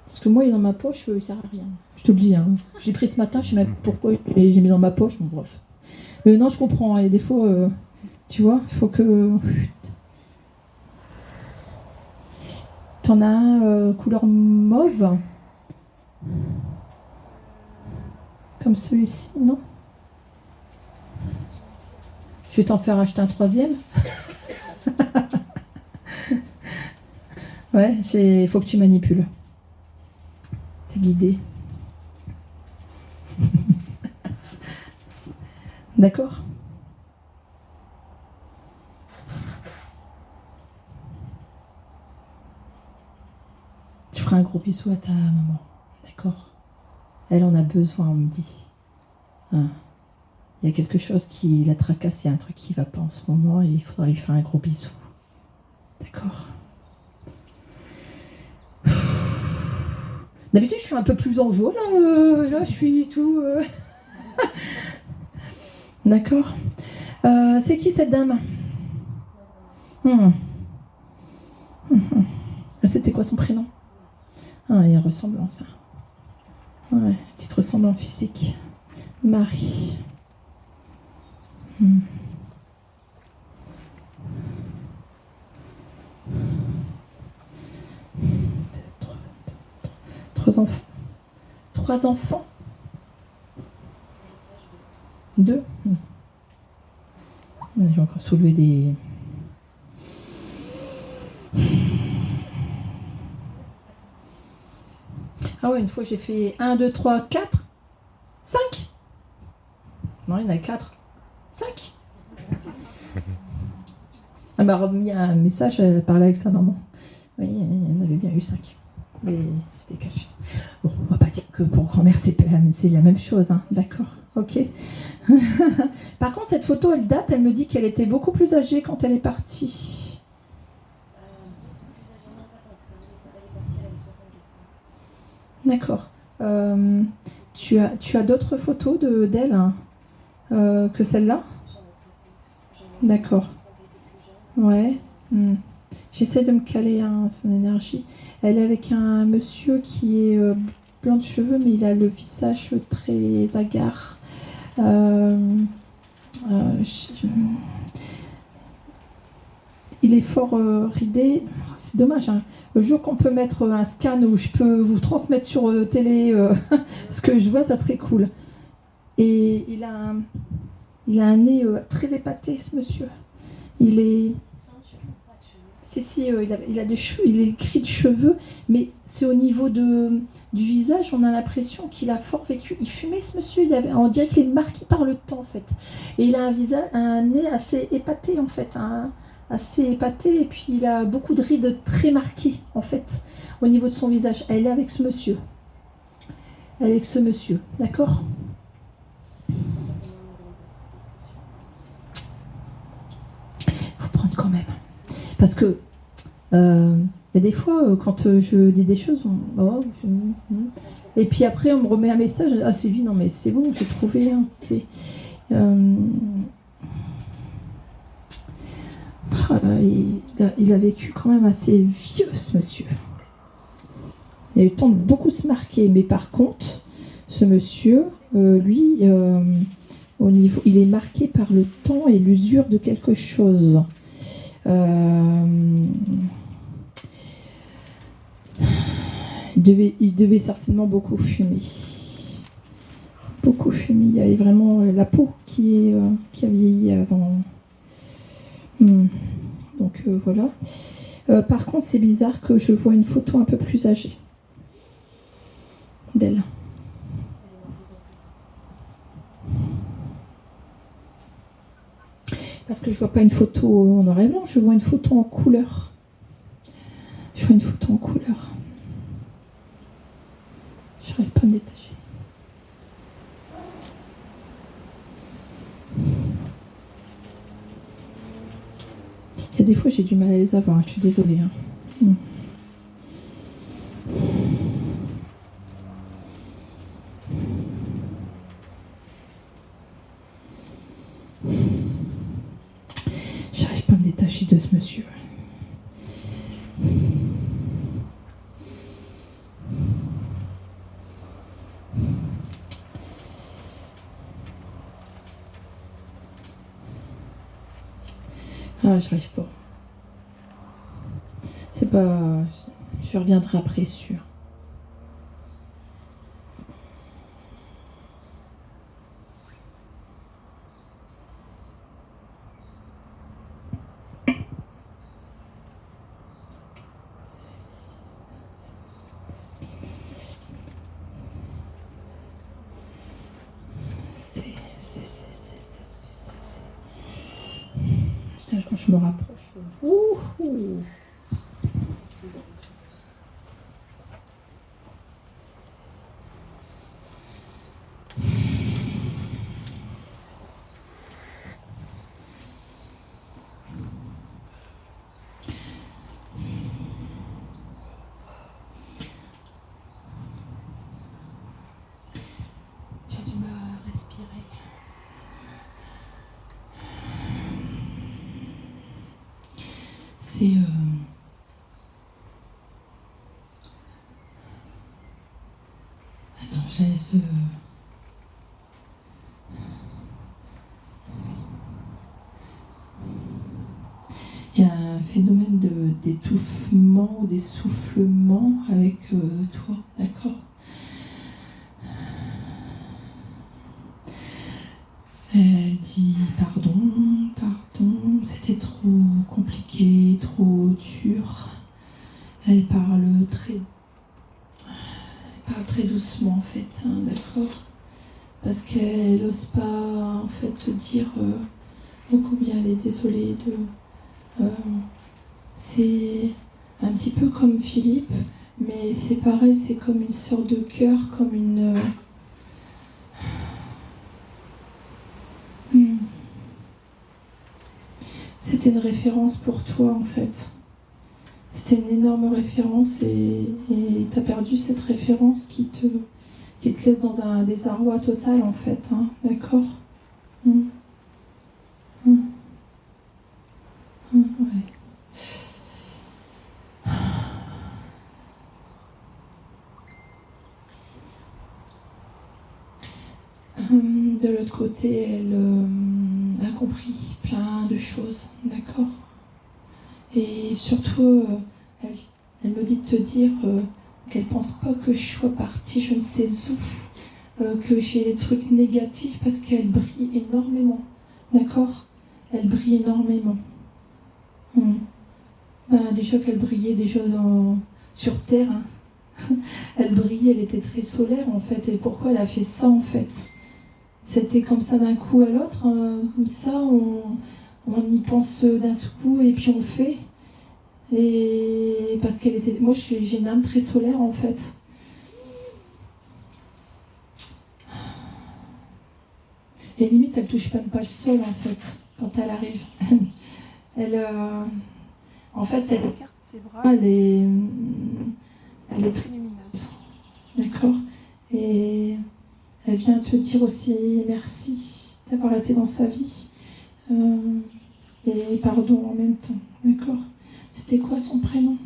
Parce que moi, il est dans ma poche, il sert à rien. Je te le dis. Hein. J'ai pris ce matin, je sais même pourquoi j'ai mis dans ma poche. Bon, bref. Non, je comprends. Il y a des fois, tu vois, il faut que... T'en as un couleur mauve. Comme celui-ci, non? Je vais t'en faire acheter un troisième. Ouais, il faut que tu manipules. T'es guidé. D'accord? Tu feras un gros bisou à ta maman. D'accord? Elle en a besoin, on me dit. Hein. Il y a quelque chose qui la tracasse, il y a un truc qui ne va pas en ce moment et il faudra lui faire un gros bisou. D'accord? D'habitude, je suis un peu plus en jaune. Là, je suis tout... D'accord. C'est qui cette dame? C'était quoi son prénom? Ah, il y a ressemblance. Ouais, petite ressemblance physique. Marie. 3 enfants. 3 enfants. 2. J'ai encore soulevé des... Ah ouais, une fois j'ai fait 1, 2, 3, 4, 5. Non, il y en a 4. 5. Elle m'a remis un message, elle parlait avec sa maman. Oui, il y en avait bien eu 5. Mais c'était caché. Bon, on va pas dire que pour grand-mère c'est la même chose, hein. D'accord, ok. Par contre, cette photo, elle date, elle me dit qu'elle était beaucoup plus âgée quand elle est partie. D'accord. Tu as d'autres photos d'elle hein, que celle-là? D'accord. Ouais. J'essaie de me caler son énergie. Elle est avec un monsieur qui est blanc de cheveux, mais il a le visage très hagard. Il est fort ridé. C'est dommage. Hein. Le jour qu'on peut mettre un scan où je peux vous transmettre sur télé ce que je vois, ça serait cool. Et il a un nez très épaté, ce monsieur. Il est... Si, il a des cheveux, il est gris de cheveux, mais c'est au niveau du visage, on a l'impression qu'il a fort vécu. Il fumait, ce monsieur, on dirait qu'il est marqué par le temps, en fait. Et il a un nez assez épaté, en fait, assez épaté, et puis il a beaucoup de rides très marquées, en fait, au niveau de son visage. Elle est avec ce monsieur. Elle est avec ce monsieur, d'accord ? Faut prendre quand même. Parce que y a des fois, quand je dis des choses, et puis après on me remet un message, ah Sylvie, non mais c'est bon, j'ai trouvé. Hein, il a vécu quand même assez vieux, ce monsieur. Il a eu le temps de beaucoup se marquer, mais par contre, ce monsieur, lui, au niveau, il est marqué par le temps et l'usure de quelque chose. Il devait certainement beaucoup fumer. Beaucoup fumer. Il y avait vraiment la peau qui a vieilli avant. Donc voilà. Par contre, c'est bizarre que je vois une photo un peu plus âgée d'elle. Parce que je vois pas une photo en noir et blanc, je vois une photo en couleur. Je vois une photo en couleur. J'arrive pas à me détacher. Il y a des fois, j'ai du mal à les avoir, je suis désolée. Hein. Mm. J'arrive pas à me détacher de ce monsieur. Ah, j'arrive pas. C'est pas... Je reviendrai après, sûr. Putain, quand je me rapproche. Ouh. J'ai du mal à respirer. C'est attends, j'ai ce... Il y a un phénomène d'étouffement ou d'essoufflement avec toi, d'accord? Elle dit pardon, c'était trop compliqué, trop dur. Elle parle très doucement en fait, hein, d'accord? Parce qu'elle n'ose pas en fait te dire combien elle est désolée de... c'est un petit peu comme Philippe, mais c'est pareil, c'est comme une sorte de cœur, comme une... C'était une référence pour toi en fait. C'était une énorme référence et t'as perdu cette référence qui te laisse dans un désarroi total en fait, hein, d'accord? Ouais. De l'autre côté, elle a compris plein de choses, d'accord? Et surtout, elle me dit de te dire qu'elle pense pas que je sois partie je ne sais où, que j'ai des trucs négatifs parce qu'elle brille énormément, d'accord? Elle brille énormément. Déjà qu'elle brillait déjà sur Terre, hein. Elle brillait, elle était très solaire en fait. Et pourquoi elle a fait ça en fait? C'était comme ça d'un coup à l'autre, hein, comme ça, on y pense d'un coup et puis on fait. Et parce qu'elle était, moi j'ai une âme très solaire en fait. Et limite elle touche même pas le sol en fait quand elle arrive. Elle, en fait, elle écarte ses bras, elle est très lumineuse, d'accord. Et elle vient te dire aussi merci d'avoir été dans sa vie et pardon en même temps, d'accord. C'était quoi son prénom?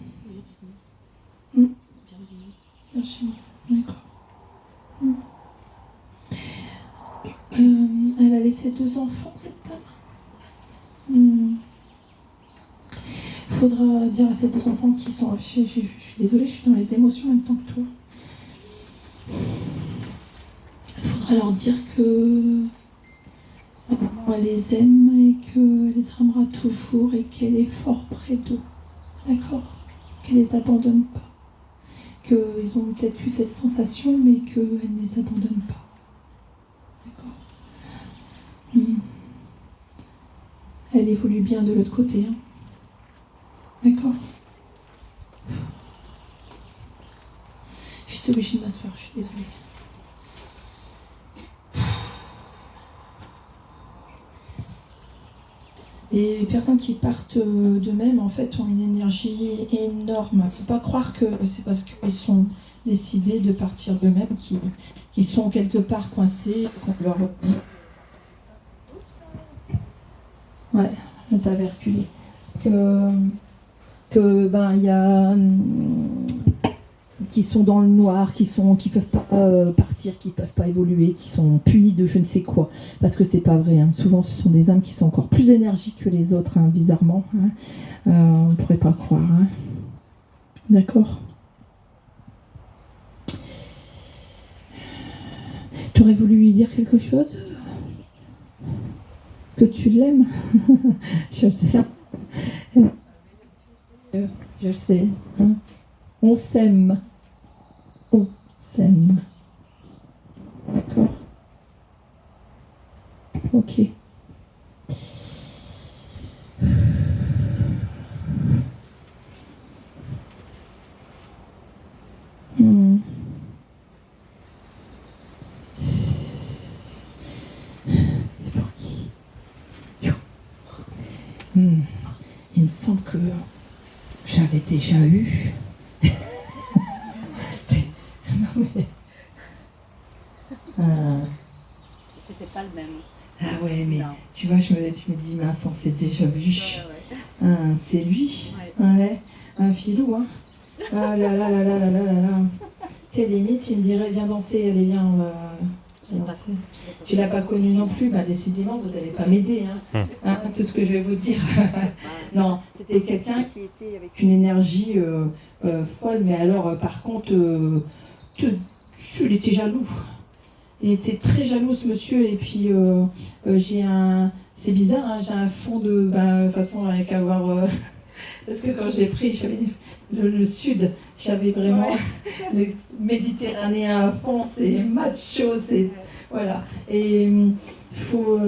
Virginie, d'accord. Elle a laissé 2 enfants, cette dame. Il faudra dire à ces 2 enfants qui sont... Je suis désolée, je suis dans les émotions en même temps que toi. Il faudra leur dire que la maman, elle les aime et qu'elle les aimera toujours et qu'elle est fort près d'eux. D'accord? Qu'elle les abandonne pas. Qu'ils ont peut-être eu cette sensation, mais qu'elle ne les abandonne pas. D'accord? Elle évolue bien de l'autre côté. Hein. D'accord? J'étais obligée de m'asseoir, je suis désolée. Et les personnes qui partent d'eux-mêmes, en fait, ont une énergie énorme. Il ne faut pas croire que c'est parce qu'ils sont décidés de partir d'eux-mêmes qu'ils sont quelque part coincés, qu'on leur dit. Ouais, on t'avait reculé. Il y a qui sont dans le noir, qui peuvent pas partir, qui peuvent pas évoluer, qui sont punis de je ne sais quoi, parce que c'est pas vrai. Hein. Souvent, ce sont des âmes qui sont encore plus énergiques que les autres, hein, bizarrement. Hein. On ne pourrait pas croire. Hein. D'accord. Tu aurais voulu lui dire quelque chose? Que tu l'aimes? Je sais. Je sais. Hein. On s'aime. On s'aime. D'accord. Ok. Hmm. C'est pour qui? Il me semble que j'avais déjà eu. Non mais. C'était pas le même. Ah ouais, mais Non. tu vois, je me dis, mince, on s'est déjà vu. Ouais. C'est lui. Ouais. Ouais. Un filou, hein. Ah là là là là là là là là. Tu sais, limite, il me dirait, viens danser, allez, viens, on va danser. Tu l'as pas connu non plus, bah décidément, vous n'allez pas m'aider, hein. Hein, tout ce que je vais vous dire. Non, c'était quelqu'un qui était avec une énergie folle, mais alors, par contre, il était jaloux. Il était très jaloux, ce monsieur, et puis c'est bizarre, hein, j'ai un fond de façon avec avoir... parce que quand j'ai pris, j'avais le sud, j'avais vraiment le méditerranéen à fond, c'est macho, c'est... Voilà. Et il faut...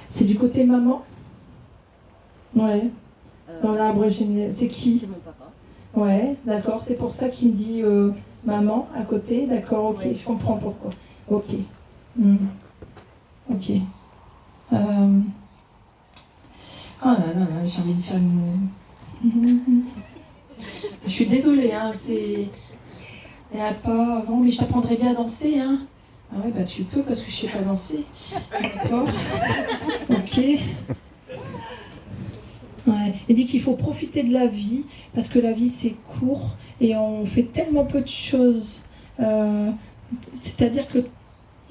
c'est du côté maman? Ouais. Dans l'arbre généalogique. C'est qui? C'est mon papa. Ouais, d'accord, c'est pour ça qu'il me dit maman à côté, d'accord, ok, je comprends pourquoi. Ok. Ok. Ah là là là, j'ai envie de faire une. Je suis désolée, hein, c'est. Il n'y a pas avant, mais je t'apprendrai bien à danser, hein. Ah ouais, bah tu peux parce que je sais pas danser. D'accord. Ok. Ouais. Il dit qu'il faut profiter de la vie, parce que la vie c'est court et on fait tellement peu de choses. C'est-à-dire qu'il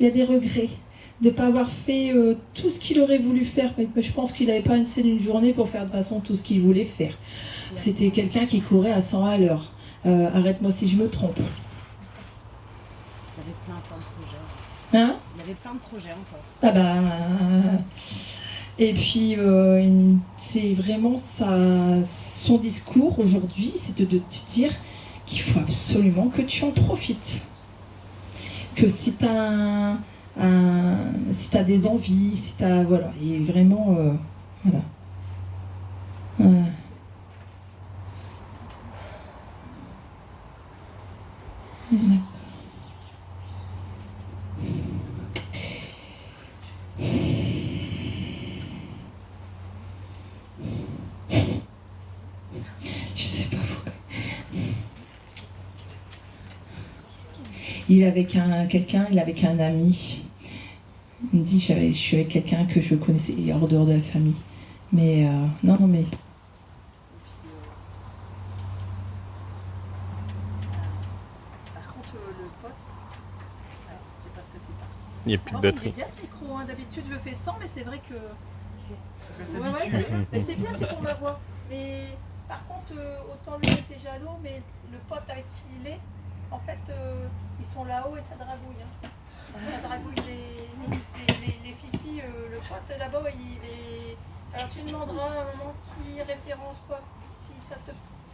y a des regrets de ne pas avoir fait tout ce qu'il aurait voulu faire. Mais je pense qu'il n'avait pas assez d'une journée pour faire de toute façon tout ce qu'il voulait faire. C'était quelqu'un qui courait à 100 à l'heure. Arrête-moi si je me trompe. Il y avait plein de projets. Hein? Il y avait plein de projets encore. Ah bah... Et puis, c'est vraiment son discours aujourd'hui, c'est de te dire qu'il faut absolument que tu en profites. Que si tu as, si t'as des envies, si tu as... Voilà, et vraiment... voilà. Je sais pas pourquoi. Il est avec un ami. Il me dit, je suis avec quelqu'un que je connaissais hors dehors de la famille. Mais non, mais... Par contre, le pote, c'est parce que c'est parti. Il n'y a plus de Il batterie. est bien ce micro, hein. D'habitude je fais 100, mais c'est vrai que... mais c'est bien, c'est pour ma voix. Mais par contre, autant lui était jaloux, mais le pote avec qui il est, en fait, ils sont là-haut et ça dragouille. Hein. Ça dragouille les fifis. Le pote là-bas, il est... Alors tu demanderas à un moment qui référence quoi, si ça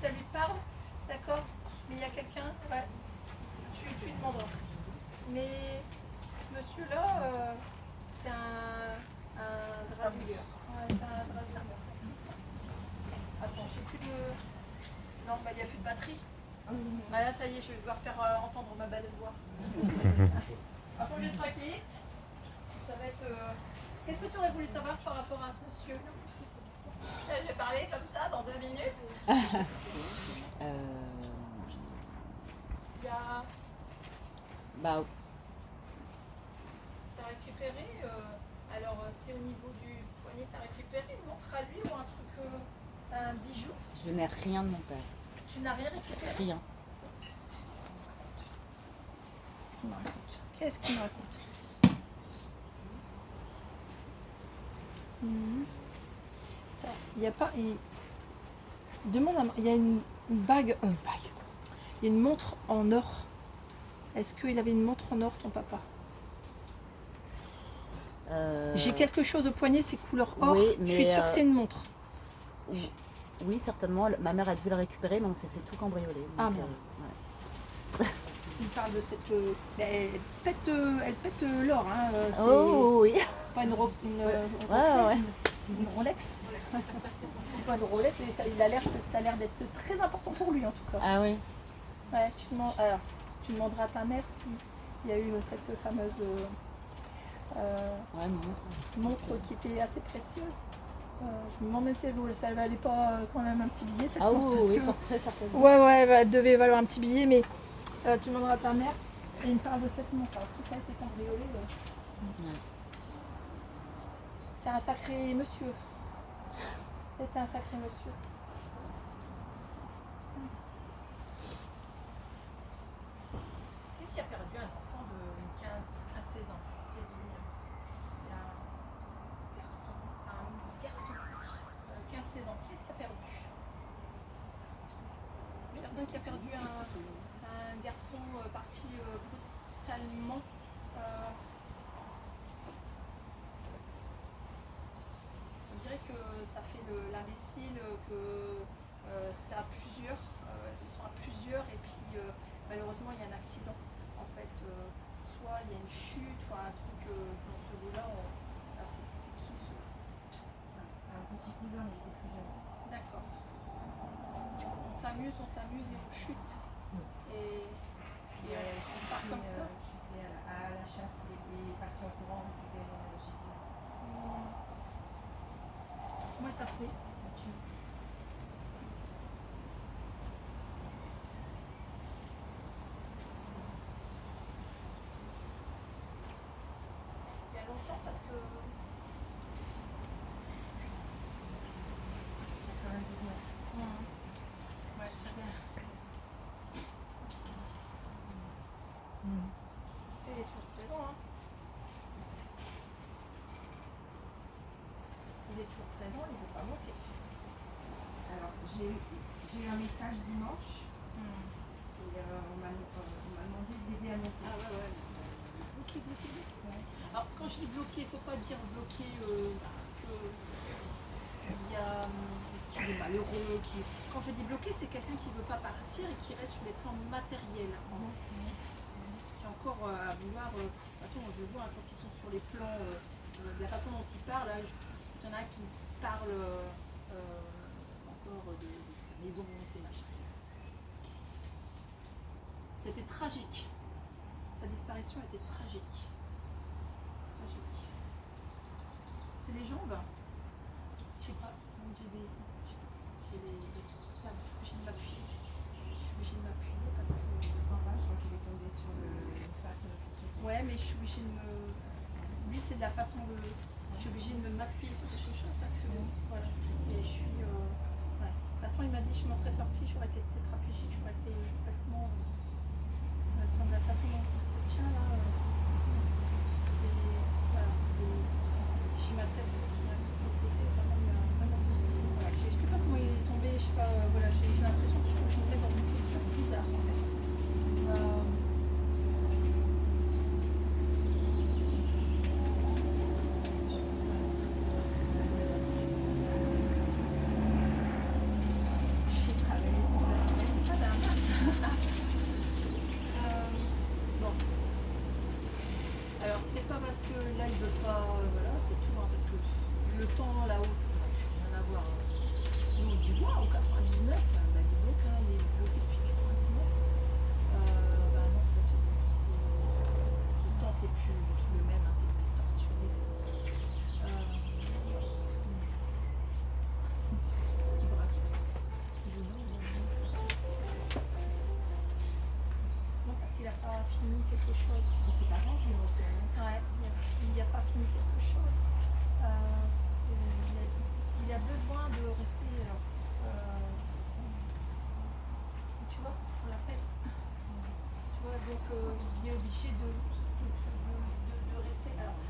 lui parle, d'accord? Mais il y a quelqu'un, ouais, tu demanderas. Mais ce monsieur-là, c'est un dragueur. Ouais, c'est un dragueur. Attends, j'ai plus de... Non, bah il n'y a plus de batterie. Bah là, ça y est, je vais devoir faire entendre ma belle voix. Attends, je vais tranquille. ça va être. Qu'est-ce que tu aurais voulu savoir par rapport à ce monsieur? Je vais parler comme ça dans 2 minutes. Il y a. Bah, T'as récupéré. Alors, c'est au niveau du poignet, t'as récupéré une montre à lui ou un truc, un bijou? je n'ai rien de mon père. Tu n'as rien récupéré? Rien. Qu'est-ce qu'il me raconte? Qu'est-ce qu'il me raconte? Il y a pas. Il demande il y a une bague. Il y a une montre en or. Est-ce qu'il avait une montre en or, ton papa? J'ai quelque chose au poignet, c'est couleur or. Oui, je suis sûre que c'est une montre. Oui, certainement. Ma mère a dû la récupérer, mais on s'est fait tout cambrioler. Donc, Ah, merde. ouais. Il parle de cette. Elle pète l'or. Hein, c'est Oh oui. pas une ouais. Une Rolex. C'est pas une Rolex, mais ça a l'air d'être très important pour lui en tout cas. Ah oui. Ouais, tu demanderas à ta mère s'il y a eu cette fameuse Ouais, montre qui était assez précieuse. Je me demande si ça valait pas quand même un petit billet cette Ah montre. oui, parce que- très certainement. Ouais, elle devait valoir un petit billet, mais tu demanderas à ta mère et il me parle de cette montre. Alors, si ça a été cambriolé, Ouais. c'est un sacré monsieur. C'était un sacré monsieur. Qu'est-ce qui a perdu un enfant de 15 à 16 ans? Je suis désolée. Il y a un garçon, c'est un garçon, 15-16 ans. Qu'est-ce qui a perdu? Une personne qui a perdu un garçon parti brutalement. On dirait que ça fait l'imbécile, que c'est à plusieurs, ils sont à plusieurs et puis malheureusement il y a un accident. En fait, soit il y a une chute ou un truc dans ce lot-là. Alors c'est qui ce? Un petit cousin, mais il était plus jeune. D'accord. On s'amuse et on chute. Et on part comme ça. Chuté à la chasse, il est parti en courant récupérer un gibier. Comment ça fait? Il y a longtemps parce que. 99. Ouais, j'ai bien. Il est toujours présent, hein. Il est toujours présent, il ne veut pas monter. Alors, j'ai eu un message dimanche et on m'a demandé de l'aider à monter. Ah ouais. Bloqué. Ouais. Alors quand je dis bloqué, il ne faut pas dire bloqué qu'il y a qu'il est malheureux. Quand je dis bloqué, c'est quelqu'un qui ne veut pas partir et qui reste sur les plans matériels. Qui est encore à vouloir. De toute façon, je vois hein, quand ils sont sur les plans, de la façon dont ils parlent, là, il y en a un qui parle encore de sa maison, ses machins. C'était tragique. Sa disparition était tragique. C'est les jambes? Je sais pas. J'ai des. Je suis obligée de m'appuyer. Parce que. En bas, je crois qu'il est tombé sur le face de notre côté. Ouais, mais je suis obligée de me. Lui, c'est de la façon de. Je suis obligée de m'appuyer sur quelque chose parce que. Voilà. Et je suis. Ouais. De toute façon, il m'a dit que je m'en serais sortie, j'aurais été tétraplégique, j'aurais été complètement. De la façon dont il se tient là. C'est. Voilà, c'est. J'ai ma tête qui est un peu sur le côté, vraiment, il y a vraiment. Voilà, je sais pas comment il est tombé, je sais pas. Voilà, j'ai l'impression qu'il faut que je me mette dans une posture bizarre en fait. J'ai travaillé toute la semaine. Ah ben mince. Bon. Alors c'est pas parce que là il veut pas, voilà, c'est tout, hein, parce que le temps là-haut, ça n'a plus rien à voir. Nous on dit ouais, en 99, bah dis donc, hein, il est bloqué depuis 99. Bah non, en fait, le temps c'est plus du tout le même, hein, c'est distorsionné. Est-ce qu'il braque? Non, parce qu'il n'a pas fini quelque chose. C'est pas grave, il retient. Ouais, il n'a pas fini quelque chose. Il a besoin de rester. Tu vois, on l'appelle. Tu vois, donc il est obligé de rester. Alors,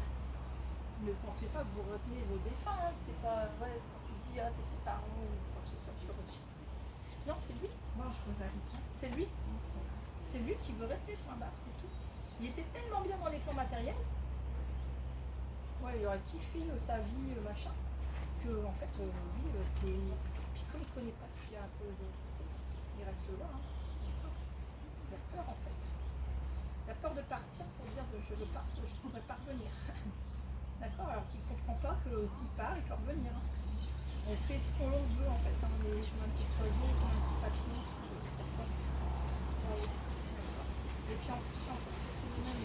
ne pensez pas que vous retenez vos défunts. Hein. C'est pas. Ouais, quand tu dis, ah, c'est ses parents ou quoi que ce soit qui le retient. Non, c'est lui. Moi, je pose la question. C'est lui. C'est lui qui veut rester, point barre, c'est tout. Il était tellement bien dans les plans matériels. Ouais, il aurait kiffé sa vie, machin, que en fait, lui, c'est. Puis comme il connaît pas ce qu'il y a un peu de l'autre côté, il reste là. Hein. Il a peur en fait. Il a peur de partir pour dire je veux pas, je ne pourrais pas revenir. D'accord. Alors qu'il ne comprend pas que s'il part, il peut revenir. Hein. On fait ce qu'on veut en fait. Hein. Mais je mets un petit creusot, un petit papier. Et puis en plus, on peut faire le même.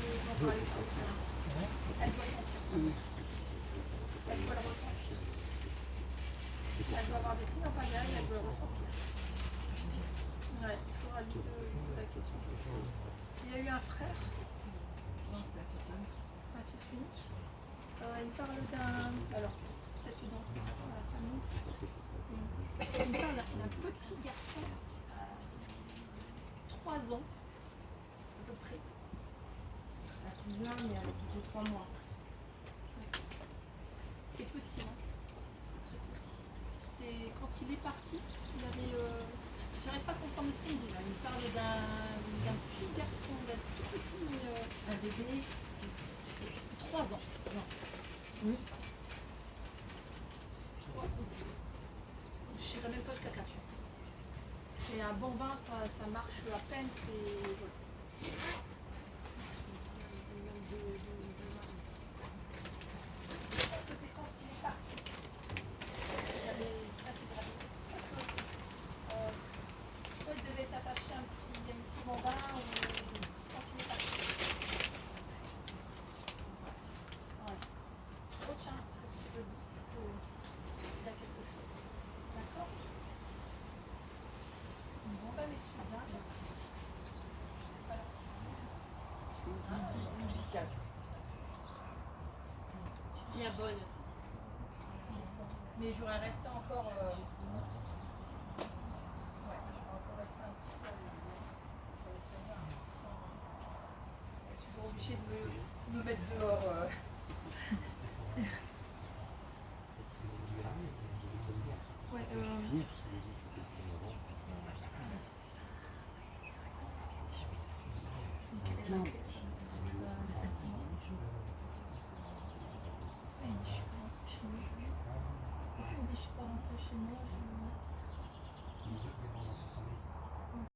On va aller faire le terrain. Elle doit sentir ça. Elle doit le ressentir. Elle doit avoir des signes en pagaille, elle doit le ressentir. Ouais, c'est toujours à lui de poser la question. Il a eu un frère. Non, c'est la question. C'est un fils unique. Il me parle d'un. Alors, peut-être dans la famille. Il me parle d'un petit garçon, 3 ans, à peu près. La cousin, mais avec plus de 3 mois. C'est petit, hein. C'est très petit. C'est quand il est parti, il avait. J'arrive pas à comprendre ce qu'il me dit là. Il me parle d'un petit garçon, d'un tout petit. Un bébé, 3 ans. Non. oui. Je ne sais même pas ce caca. C'est un bambin, ça marche à peine. C'est. Voilà. Je pense que c'est quand il est parti. Il y avait ça qui gravissait. C'est pour ça que. Soit il devait être attaché à un petit bambin ou quand il est parti. Ouais. Retiens, parce que si je le dis, c'est qu'il y a quelque chose. D'accord? Bon, ben, les Soudains, je sais pas. Bien bonne. Mais j'aurais resté encore. Ouais, j'aurais encore resté un petit peu. Ça va très bien. On est toujours obligé de me mettre dehors. Ouais, Non.